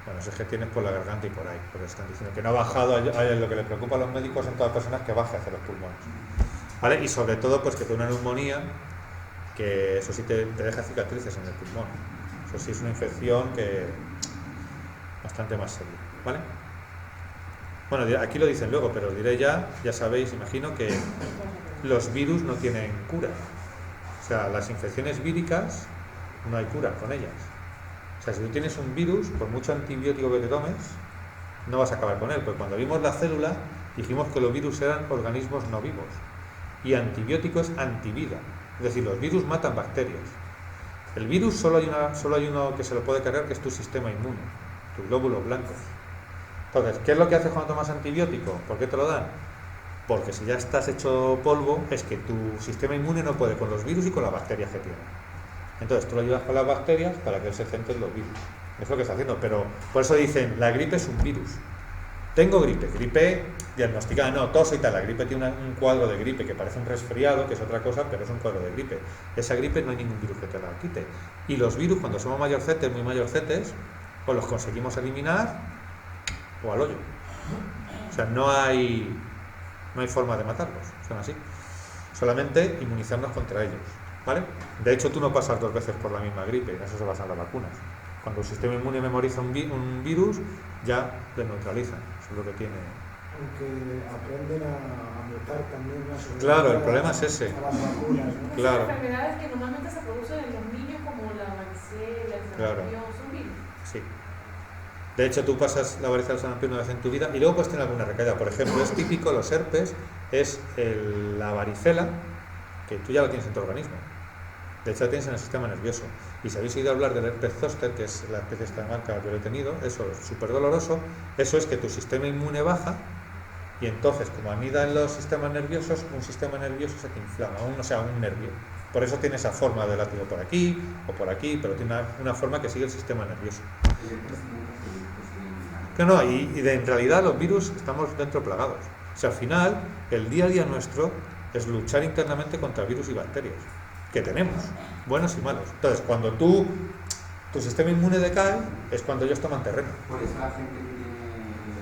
Bueno, eso es que tienes por la garganta y por ahí, porque están diciendo que no ha bajado, lo que le preocupa a los médicos en todas las personas, que baje hacia los pulmones, ¿vale? Y sobre todo, pues que tiene una neumonía, que eso sí te deja cicatrices en el pulmón. Eso sí es una infección que bastante más seria, ¿vale? Bueno, aquí lo dicen luego, pero os diré ya sabéis, imagino, que los virus no tienen cura. O sea, las infecciones víricas no hay cura con ellas. O sea, si tú tienes un virus, por mucho antibiótico que te tomes, no vas a acabar con él. Porque cuando vimos la célula, dijimos que los virus eran organismos no vivos. Y antibiótico es antivida. Es decir, los virus matan bacterias. El virus solo hay uno que se lo puede cargar, que es tu sistema inmune, tus glóbulos blancos. Entonces, ¿qué es lo que haces cuando tomas antibiótico? ¿Por qué te lo dan? Porque si ya estás hecho polvo, es que tu sistema inmune no puede con los virus y con las bacterias que tiene. Entonces, tú lo ayudas con las bacterias para que se centren los virus. Es lo que está haciendo, pero por eso dicen, la gripe es un virus. Tengo gripe diagnosticada, no, tos y tal. La gripe tiene un cuadro de gripe que parece un resfriado, que es otra cosa, pero es un cuadro de gripe. Esa gripe no hay ningún virus que te la quite. Y los virus, cuando somos mayorcetes, muy mayorcetes, pues los conseguimos eliminar o al hoyo. O sea, no hay forma de matarlos, son así. Solamente inmunizarnos contra ellos, ¿vale? De hecho, tú no pasas 2 veces por la misma gripe, en eso se basan las vacunas. Cuando el sistema inmune memoriza un virus, ya lo neutralizan. Eso es lo que tiene. Aunque aprenden a mutar también más. Claro, el problema es ese. A las vacunas, ¿no? Claro. Esas enfermedades que normalmente se producen en los niños, como la varicela, el sarampión, son virus. Sí. De hecho, tú pasas la varicela del sarampión una vez en tu vida y luego puedes tener alguna recaída. Por ejemplo, es típico, los herpes, es la varicela, que tú ya lo tienes en tu organismo. De hecho, la tienes en el sistema nervioso. Y si habéis oído hablar del herpes zóster, que es la especie esta marca que yo he tenido, eso es súper doloroso. Eso es que tu sistema inmune baja y entonces, como anida en los sistemas nerviosos, un sistema nervioso se te inflama, un nervio. Por eso tiene esa forma de látigo por aquí o por aquí, pero tiene una forma que sigue el sistema nervioso. Que no, en realidad los virus estamos dentro plagados. O sea, al final, el día a día nuestro es luchar internamente contra virus y bacterias, que tenemos, buenos y malos. Entonces, cuando tu sistema inmune decae, es cuando ellos toman terreno. Por eso la gente que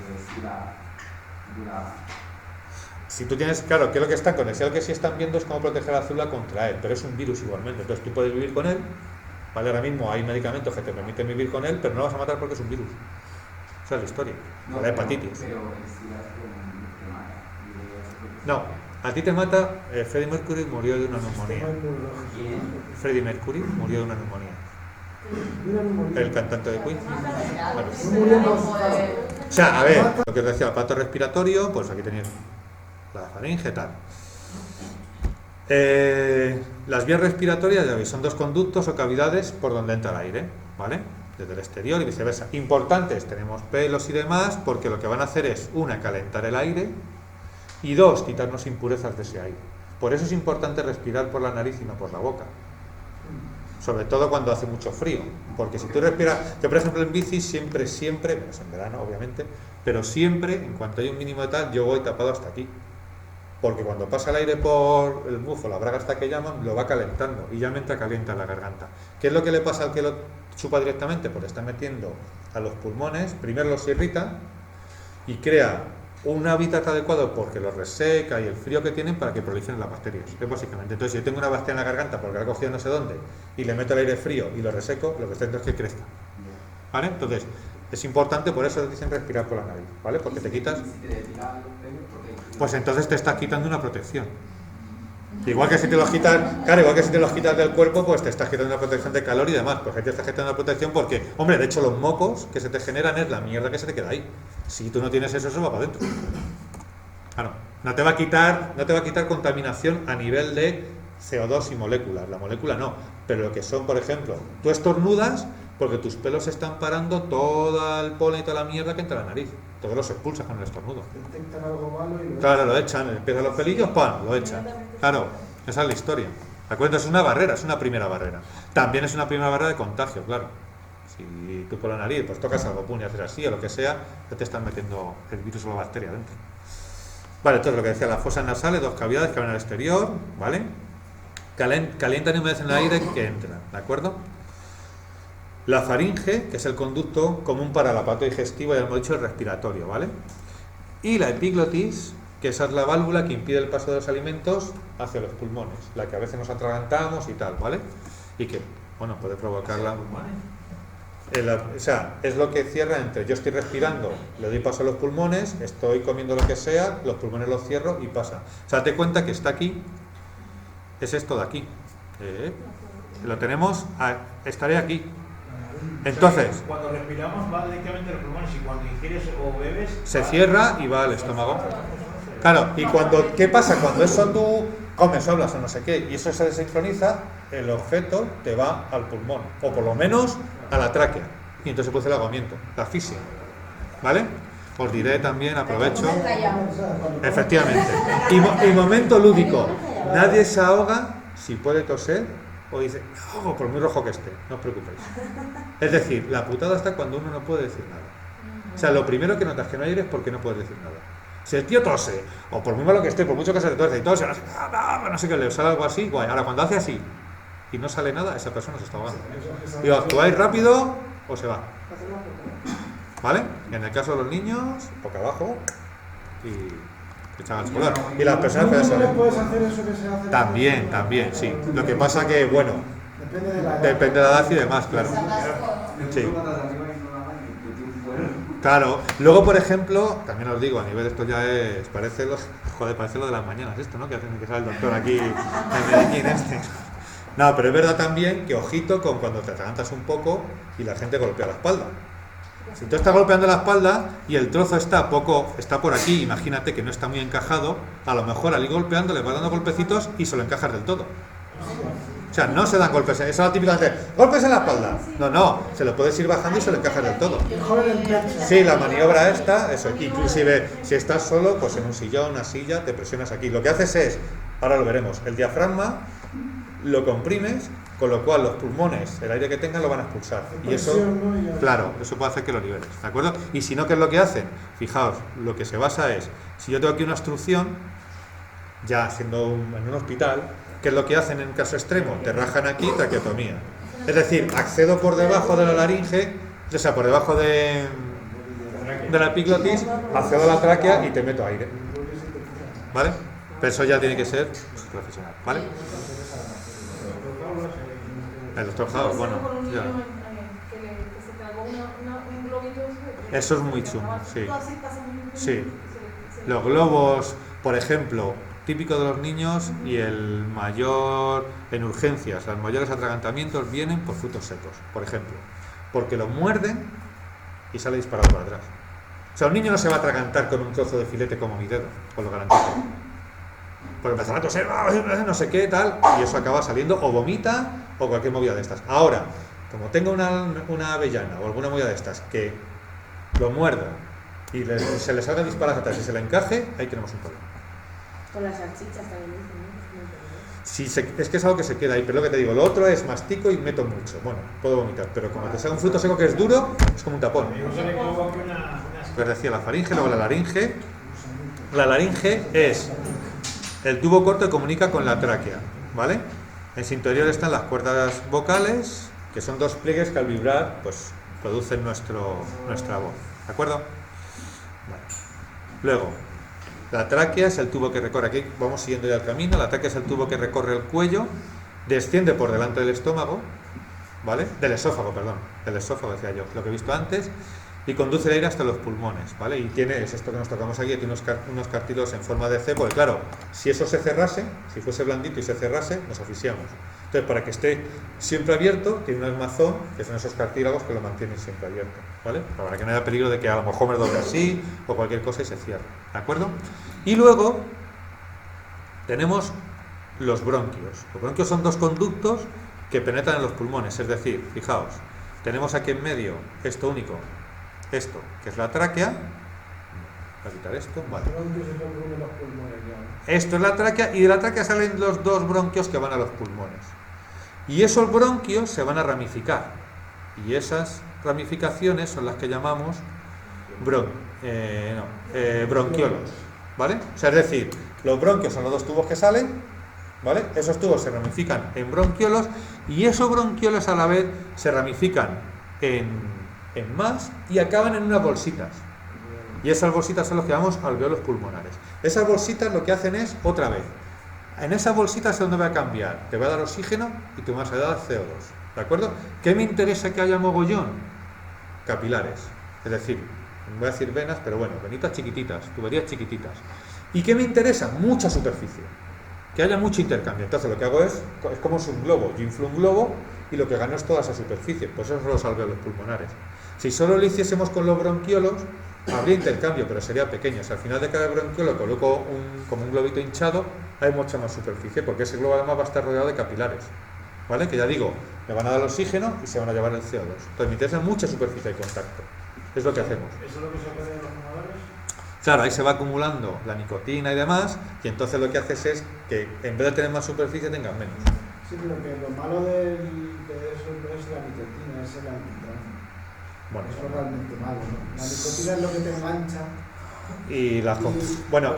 tiene SIDA dura. Si tú tienes, claro, que lo que están con el SIDA, lo que sí están viendo es cómo proteger a la célula contra él, pero es un virus igualmente. Entonces tú puedes vivir con él, ¿vale? Ahora mismo hay medicamentos que te permiten vivir con él, pero no lo vas a matar porque es un virus. Esa es la historia. No, la hepatitis. Pero el SIDA es como te mata. No, a ti te mata. Freddie Mercury murió de una neumonía. ¿Quién? Freddie Mercury murió de una neumonía. El cantante de Queen. Bueno. O sea, a ver, lo que os decía, el aparato respiratorio, pues aquí tenéis la faringe, tal. Las vías respiratorias, ya veis, son dos conductos o cavidades por donde entra el aire, ¿vale? Desde el exterior y viceversa. Importantes, tenemos pelos y demás, porque lo que van a hacer es, una, calentar el aire, y dos, quitarnos impurezas de ese aire. Por eso es importante respirar por la nariz y no por la boca. Sobre todo cuando hace mucho frío, porque si tú respiras, yo por ejemplo en bici siempre, menos en verano obviamente, pero siempre, en cuanto hay un mínimo de tal, yo voy tapado hasta aquí, porque cuando pasa el aire por el bufo, la braga hasta que llaman, lo va calentando y ya me entra caliente en la garganta. ¿Qué es lo que le pasa al que lo chupa directamente? Pues le está metiendo a los pulmones, primero los irrita y crea un hábitat adecuado porque los reseca y el frío que tienen para que proliferen las bacterias, es básicamente. Entonces, si yo tengo una bacteria en la garganta porque la he cogido no sé dónde y le meto el aire frío y lo reseco, lo que estoy haciendo es que crezca, ¿vale? Entonces, es importante, por eso dicen respirar por la nariz, ¿vale? Porque te quitas, pues entonces te estás quitando una protección. Igual que si te los quitas, claro, igual que si te los quitas del cuerpo, pues te estás quitando una protección de calor y demás. Pues ahí te estás quitando una protección porque, hombre, de hecho los mocos que se te generan es la mierda que se te queda ahí. Si tú no tienes eso, eso va para adentro. Claro, no te va a quitar contaminación a nivel de CO2 y moléculas. La molécula no, pero lo que son, por ejemplo, tú estornudas porque tus pelos están parando todo el polen y toda la mierda que entra a la nariz. Todos los expulsas con el estornudo. Detectan algo malo y Claro, lo echan, empiezan los pelillos, ¡pam!, lo echan. Claro, esa es la historia. ¿De acuerdo? Es una barrera, es una primera barrera. También es una primera barrera de contagio, claro. Si tú por la nariz pues tocas algo, pum, y haces así o lo que sea, ya te están metiendo el virus o la bacteria dentro. Vale, entonces lo que decía, las fosas nasales, dos cavidades que van al exterior, ¿vale? Calientan y humedecen el aire que entra, ¿de acuerdo? La faringe, que es el conducto común para el aparato digestivo, ya hemos dicho, el respiratorio, ¿vale? Y la epiglotis, que esa es la válvula que impide el paso de los alimentos hacia los pulmones, la que a veces nos atragantamos y tal, ¿vale? Y que, bueno, puede provocarla. O sea, es lo que cierra entre yo estoy respirando, le doy paso a los pulmones, estoy comiendo lo que sea, los pulmones los cierro y pasa. O sea, date cuenta que está aquí, es esto de aquí. Lo tenemos, estaré aquí. Entonces, cuando respiramos va directamente a los pulmones y cuando ingieres o bebes se cierra y va al estómago. Claro, y cuando, ¿qué pasa? Cuando eso tú comes, hablas o no sé qué, y eso se desincroniza, el objeto te va al pulmón, o por lo menos a la tráquea, y entonces se produce el ahogamiento, la asfixia, ¿vale? Os diré también, aprovecho, efectivamente, y momento lúdico, nadie se ahoga si puede toser o dice, oh, por muy rojo que esté, no os preocupéis. Es decir, la putada está cuando uno no puede decir nada. O sea, lo primero que notas que no hay aire es porque no puedes decir nada. Si el tío tose, o por muy malo que esté, por mucho que se le tose y tose, no sé qué, le sale algo así, guay. Ahora, cuando hace así y no sale nada, esa persona se está ahogando. Y o actuáis rápido o se va. ¿Vale? En el caso de los niños, boca abajo y echan al solar. Y las personas que ¿No puedes hacer eso que se hace? También, sí. Lo que pasa que, bueno, depende de la edad y demás, claro. Sí. Claro, luego por ejemplo, también os digo, a nivel de esto ya es, parece lo de las mañanas esto, ¿no? Que hacen que sale el doctor aquí en Medellín este. No, pero es verdad también que ojito con cuando te atragantas un poco y la gente golpea la espalda. Si tú estás golpeando la espalda y el trozo está por aquí, imagínate que no está muy encajado, a lo mejor al ir golpeando le vas dando golpecitos y se lo encajas del todo. O sea, no se dan golpes, esa es la típica de golpes en la espalda. No, se lo puedes ir bajando y se lo encajas del todo. Sí, la maniobra esta, eso, inclusive si estás solo, pues en un sillón, una silla, te presionas aquí. Lo que haces es, ahora lo veremos, el diafragma lo comprimes, con lo cual los pulmones, el aire que tengan lo van a expulsar. Y eso, claro, eso puede hacer que lo liberes, ¿de acuerdo? Y si no, ¿qué es lo que hacen? Fijaos, lo que se basa es, si yo tengo aquí una obstrucción, ya siendo en un hospital, ¿qué es lo que hacen en caso extremo? Te rajan aquí, traqueotomía. Es decir, accedo por debajo de la laringe, o sea, por debajo de la epiglotis, accedo a la tráquea y te meto aire. ¿Vale? Pero eso ya tiene que ser profesional, ¿vale? El doctor House, bueno, ya. Eso es muy chungo, sí. Sí. Los globos, por ejemplo, típico de los niños y el mayor en urgencias, los mayores atragantamientos vienen por frutos secos, por ejemplo, porque lo muerden y sale disparado para atrás. O sea, un niño no se va a atragantar con un trozo de filete como mi dedo, os lo garantizo. Pues empezará a toser, no sé qué, tal, y eso acaba saliendo, o vomita, o cualquier movida de estas. Ahora, como tenga una avellana o alguna movida de estas que lo muerda y se le salga disparas atrás y se le encaje, ahí tenemos un problema. Con las salchichas también dicen, ¿no? Es que es algo que se queda ahí, pero lo que te digo, lo otro es mastico y meto mucho. Bueno, puedo vomitar, pero como te salga un fruto seco que es duro, es como un tapón. Yo se le pongo aquí una Pues decía la faringe, luego la laringe. La laringe es el tubo corto que comunica con la tráquea, ¿vale? En su interior están las cuerdas vocales, que son dos pliegues que al vibrar, pues producen nuestra voz, ¿de acuerdo? Vale. Luego, la tráquea es el tubo que recorre, aquí vamos siguiendo ya el camino, la tráquea es el tubo que recorre el cuello, desciende por delante del estómago, ¿vale? Del esófago, decía yo, lo que he visto antes, y conduce el aire hasta los pulmones, ¿vale? Y es esto que nos tocamos aquí, tiene unos cartílagos en forma de C, porque claro, si eso se cerrase, si fuese blandito y se cerrase, nos asfixiamos. Entonces, para que esté siempre abierto, tiene un armazón, que son esos cartílagos que lo mantienen siempre abierto, ¿vale? Para que no haya peligro de que a lo mejor me doble así, o cualquier cosa y se cierre, ¿de acuerdo? Y luego, tenemos los bronquios. Los bronquios son dos conductos que penetran en los pulmones, es decir, fijaos, tenemos aquí en medio esto único, esto, que es la tráquea. Voy a quitar esto, vale. Esto es la tráquea, y de la tráquea salen los dos bronquios que van a los pulmones. Y esos bronquios se van a ramificar. Y esas ramificaciones son las que llamamos bronquiolos, ¿vale? O sea, es decir, los bronquios son los dos tubos que salen, ¿vale? Esos tubos se ramifican en bronquiolos, y esos bronquiolos a la vez se ramifican en más y acaban en unas bolsitas. Y esas bolsitas son los que llamamos alveolos pulmonares. Esas bolsitas lo que hacen es, otra vez, en esas bolsitas es donde va a cambiar. Te va a dar oxígeno y te vas a dar CO2. ¿De acuerdo? ¿Qué me interesa que haya mogollón? Capilares. Es decir, no voy a decir venas, pero bueno, venitas chiquititas, tuberías chiquititas. ¿Y qué me interesa? Mucha superficie. Que haya mucho intercambio. Entonces lo que hago es como es un globo. Yo inflo un globo y lo que gano es toda esa superficie. Pues esos son los alveolos pulmonares. Si solo lo hiciésemos con los bronquiolos, habría intercambio, pero sería pequeño. O sea, al final de cada bronquiolo coloco como un globito hinchado, hay mucha más superficie, porque ese globo además va a estar rodeado de capilares, ¿vale? Que ya digo, me van a dar oxígeno y se van a llevar el CO2. Entonces me interesa mucha superficie de contacto. Es lo que hacemos. ¿Eso es lo que se puede en los fumadores? Claro, ahí se va acumulando la nicotina y demás, y entonces lo que haces es que en vez de tener más superficie tengan menos. Sí, pero que lo malo de eso es la nicotina, es el alquitrán. Bueno, Eso es realmente malo, ¿no? La nicotina es lo que te engancha. Y las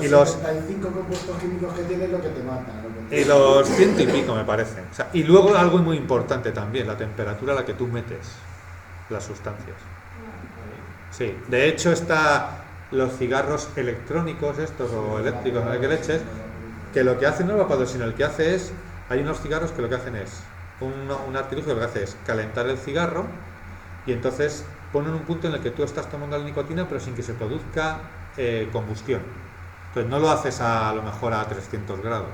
y los 75 compuestos químicos que tiene es lo que te mata. Y los 100 y pico me parece. O sea, y luego algo muy importante también, la temperatura a la que tú metes las sustancias. Sí, de hecho los cigarros electrónicos estos o eléctricos, no hay que leches, que lo que hacen no es vapeador, sino el que hace es, hay unos cigarros que lo que hacen es, un artilugio lo que hace es calentar el cigarro y entonces ponen un punto en el que tú estás tomando la nicotina pero sin que se produzca combustión. Entonces no lo haces a lo mejor a 300 grados,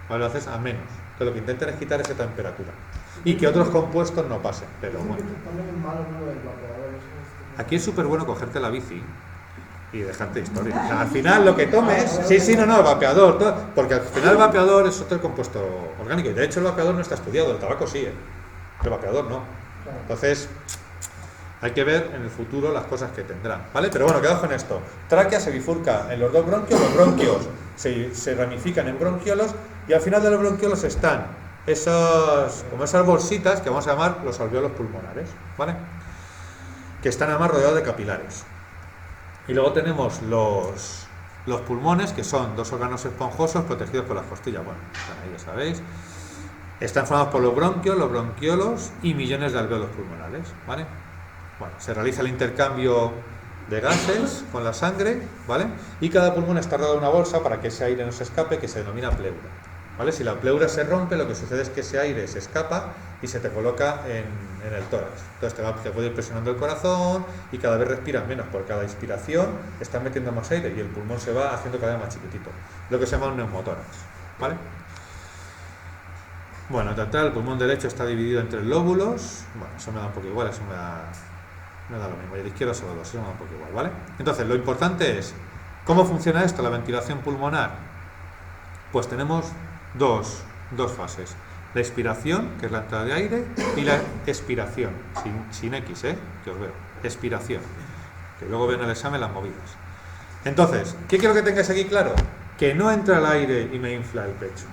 ¿vale? Lo haces a menos. Entonces lo que intentan es quitar esa temperatura y que otros compuestos no pasen, pero bueno. Aquí es súper bueno cogerte la bici y dejarte historia. O sea, al final lo que tomes, el vapeador, todo, porque al final el vapeador es otro compuesto orgánico y de hecho el vapeador no está estudiado, el tabaco sí, el vapeador no. Entonces hay que ver en el futuro las cosas que tendrán, ¿vale? Pero bueno, quedaos con esto. Tráquea se bifurca en los dos bronquios, los bronquios se ramifican en bronquiolos y al final de los bronquiolos están esas bolsitas que vamos a llamar los alveolos pulmonares, ¿vale? Que están además rodeados de capilares. Y luego tenemos los pulmones, que son dos órganos esponjosos protegidos por las costillas. Bueno, están ahí, ya sabéis. Están formados por los bronquios, los bronquiolos y millones de alveolos pulmonares, ¿vale? Bueno, se realiza el intercambio de gases con la sangre, ¿vale? Y cada pulmón está rodeado de una bolsa para que ese aire no se escape, que se denomina pleura, ¿vale? Si la pleura se rompe, lo que sucede es que ese aire se escapa y se te coloca en el tórax. Entonces te puede ir presionando el corazón y cada vez respiras menos. Por cada inspiración estás metiendo más aire y el pulmón se va haciendo cada vez más chiquitito. Lo que se llama un neumotórax, ¿vale? Bueno, el pulmón derecho está dividido en 3 lóbulos. Bueno, eso me da un poco igual, eso me da lo mismo. Y el izquierdo solo 2, eso me da un poco igual, ¿vale? Entonces, lo importante es, ¿cómo funciona esto, la ventilación pulmonar? Pues tenemos dos fases. La expiración, que es la entrada de aire, y la expiración, sin X, que os veo. Expiración, que luego veo en el examen las movidas. Entonces, ¿qué quiero que tengáis aquí claro? Que no entra el aire y me infla el pecho.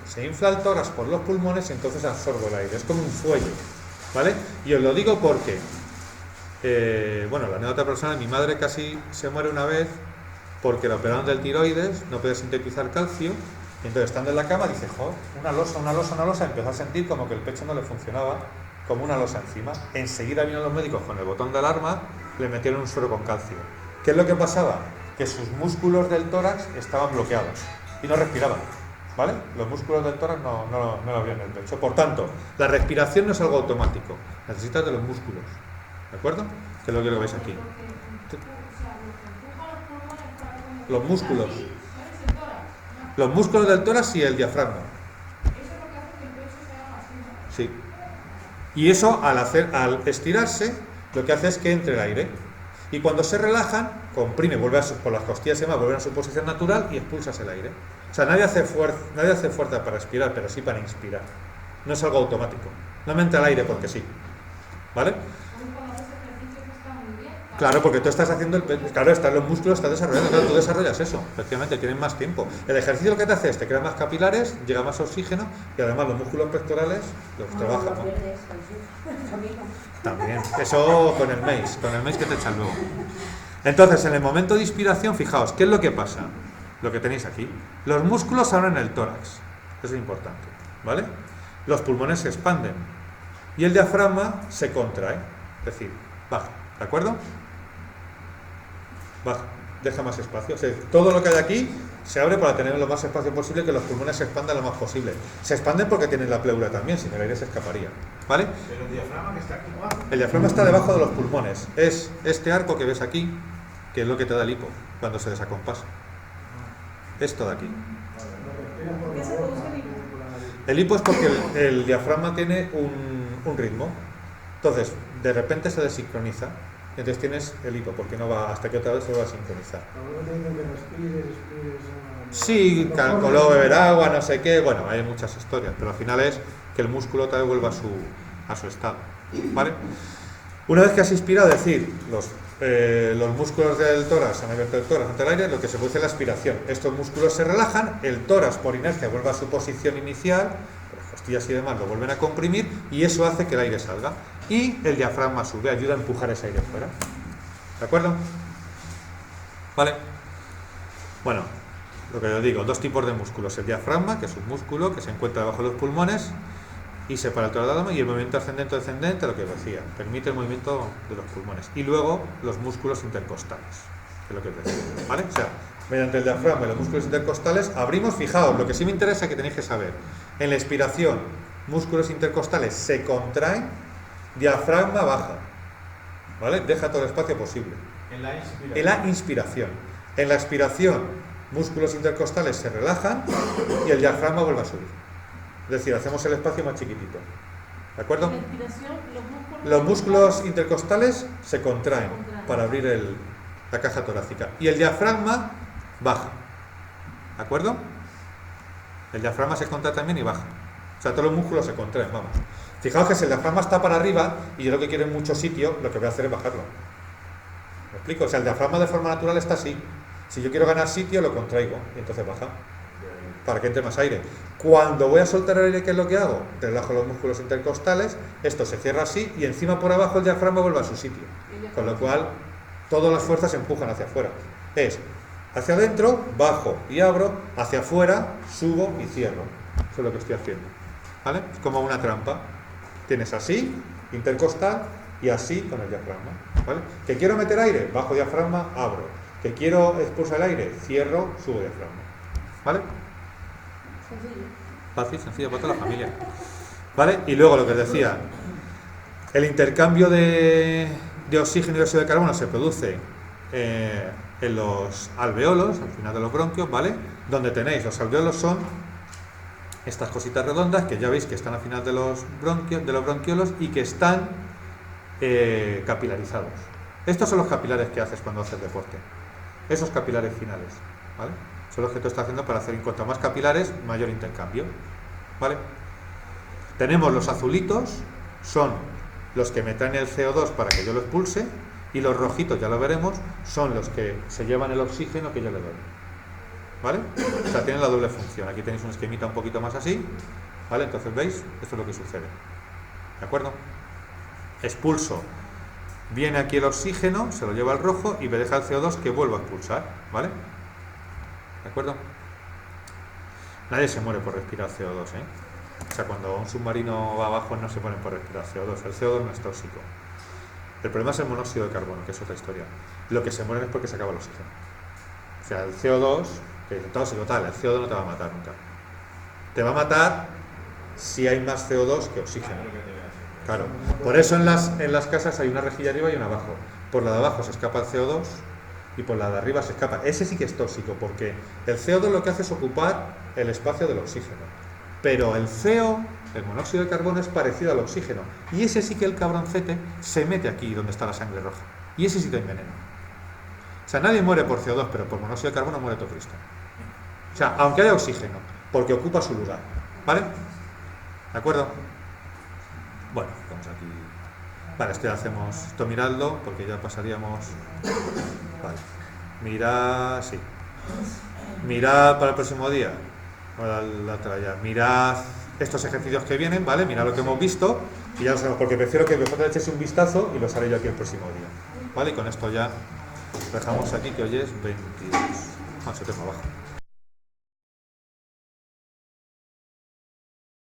Se infla el tórax por los pulmones y entonces absorbo el aire. Es como un fuelle, ¿vale? Y os lo digo porque, bueno, la anécdota personal, mi madre casi se muere una vez porque la operaron del tiroides, no podía sintetizar calcio. Y entonces, estando en la cama, dice, joder, una losa, empezó a sentir como que el pecho no le funcionaba, como una losa encima. Enseguida vinieron los médicos con el botón de alarma, le metieron un suero con calcio. ¿Qué es lo que pasaba? Que sus músculos del tórax estaban bloqueados y no respiraban, ¿vale? Los músculos del tórax no lo abrían en el pecho. Por tanto, la respiración no es algo automático, necesitas de los músculos, ¿de acuerdo? Que es lo que veis aquí. Los músculos. Los músculos del tórax y el diafragma. Sí. Y eso, al estirarse, lo que hace es que entre el aire. Y cuando se relajan, comprime, por las costillas y demás, vuelven a su posición natural y expulsas el aire. O sea, nadie hace fuerza para respirar, pero sí para inspirar. No es algo automático. No me entra el aire porque sí. ¿Vale? Claro, porque tú estás haciendo claro, están los músculos, estás desarrollando, claro, tú desarrollas eso, efectivamente, tienen más tiempo. El ejercicio lo que te hace es, te crea más capilares, llega más oxígeno y además los músculos pectorales los trabajan, ¿no? También, eso con el maíz que te echan luego. Entonces, en el momento de inspiración, fijaos, ¿qué es lo que pasa? Lo que tenéis aquí. Los músculos abren el tórax, eso es importante, ¿vale? Los pulmones se expanden y el diafragma se contrae, es decir, baja, ¿de acuerdo? Baja, deja más espacio. O sea, todo lo que hay aquí se abre para tener lo más espacio posible, que los pulmones se expandan lo más posible. Se expanden porque tienen la pleura también, sin el aire se escaparía, ¿vale? Pero el diafragma que está aquí abajo. El diafragma está debajo de los pulmones. Es este arco que ves aquí, que es lo que te da el hipo cuando se desacompasa. Esto de aquí. ¿Por qué se produce el hipo? El hipo es porque el diafragma tiene un ritmo. Entonces, de repente se desincroniza. Entonces tienes el hipo, porque no va hasta que otra vez se va a sincronizar. Sí, calculó beber agua, no sé qué, bueno, hay muchas historias, pero al final es que el músculo otra vez vuelva a su estado, ¿vale? Una vez que has inspirado, es decir, los músculos del tórax han abierto el tórax ante el aire, lo que se produce es la aspiración. Estos músculos se relajan, el tórax por inercia vuelve a su posición inicial, las costillas y demás lo vuelven a comprimir y eso hace que el aire salga. Y el diafragma a su vez ayuda a empujar ese aire fuera. ¿De acuerdo? ¿Vale? Bueno, lo que yo digo, dos tipos de músculos. El diafragma, que es un músculo que se encuentra debajo de los pulmones y separa el tórax del abdomen, y el movimiento ascendente o descendente, lo que os decía, permite el movimiento de los pulmones. Y luego los músculos intercostales, que es lo que os decía, ¿vale? O sea, mediante el diafragma y los músculos intercostales abrimos, fijaos, lo que sí me interesa que tenéis que saber. En la expiración, músculos intercostales se contraen, diafragma baja, ¿vale? Deja todo el espacio posible. En la inspiración. En la inspiración. En la expiración, músculos intercostales se relajan y el diafragma vuelve a subir. Es decir, hacemos el espacio más chiquitito. ¿De acuerdo? En la inspiración, Los músculos intercostales se contraen para abrir la caja torácica y el diafragma baja. ¿De acuerdo? El diafragma se contrae también y baja. O sea, todos los músculos se contraen, vamos. Fijaos que si el diafragma está para arriba y yo lo que quiero en mucho sitio, lo que voy a hacer es bajarlo. ¿Me explico? O sea, el diafragma de forma natural está así. Si yo quiero ganar sitio, lo contraigo y entonces baja, para que entre más aire. Cuando voy a soltar el aire, ¿qué es lo que hago? Relajo los músculos intercostales, esto se cierra así y encima por abajo el diafragma vuelve a su sitio. Con lo cual, todas las fuerzas se empujan hacia afuera. Es hacia adentro, bajo y abro, hacia afuera, subo y cierro. Eso es lo que estoy haciendo. ¿Vale? Es como una trampa. Tienes así, intercostal, y así con el diafragma, ¿vale? Que quiero meter aire, bajo diafragma, abro. Que quiero expulsar el aire, cierro, subo diafragma, ¿vale? Sencillo. Fácil, sencillo para toda la familia, ¿vale? Y luego lo que os decía, el intercambio de oxígeno y dióxido de carbono se produce en los alveolos, al final de los bronquios, ¿vale? Donde tenéis, los alveolos son estas cositas redondas que ya veis que están al final de los bronquiolos y que están capilarizados. Estos son los capilares que haces cuando haces deporte. Esos capilares finales, ¿vale? Son los que tú estás haciendo para hacer, en cuanto más capilares, mayor intercambio. ¿Vale? Tenemos los azulitos, son los que me traen el CO2 para que yo lo expulse, y los rojitos, ya lo veremos, son los que se llevan el oxígeno que yo le doy. ¿Vale? O sea, tienen la doble función. Aquí tenéis un esquemita un poquito más así. ¿Vale? Entonces, ¿veis? Esto es lo que sucede. ¿De acuerdo? Expulso. Viene aquí el oxígeno, se lo lleva al rojo y me deja el CO2 que vuelvo a expulsar. ¿Vale? ¿De acuerdo? Nadie se muere por respirar CO2, ¿eh? O sea, cuando un submarino va abajo no se ponen por respirar CO2. El CO2 no es tóxico. El problema es el monóxido de carbono, que es otra historia. Lo que se mueren es porque se acaba el oxígeno. O sea, el CO2, que es tóxico tal, el CO2 no te va a matar nunca. Te va a matar si hay más CO2 que oxígeno. Claro. Por eso en las casas hay una rejilla arriba y una abajo. Por la de abajo se escapa el CO2 y por la de arriba se escapa. Ese sí que es tóxico, porque el CO2 lo que hace es ocupar el espacio del oxígeno. Pero el CO, el monóxido de carbono, es parecido al oxígeno. Y ese sí que el cabroncete se mete aquí donde está la sangre roja. Y ese sí te envenena. O sea, nadie muere por CO2, pero por monóxido de carbono muere todo Cristo. O sea, aunque haya oxígeno, porque ocupa su lugar. ¿Vale? ¿De acuerdo? Bueno, vamos aquí. Vale, esto ya hacemos. Esto miradlo, porque ya pasaríamos. Vale. Mirad, sí. Mirad para el próximo día. La otra ya. Mirad estos ejercicios que vienen, ¿vale? Mirad lo que hemos visto y ya lo sabemos, porque prefiero que vosotros echéis un vistazo y los haré yo aquí el próximo día. ¿Vale? Y con esto ya dejamos aquí, que hoy es 22. Ah, se tengo abajo.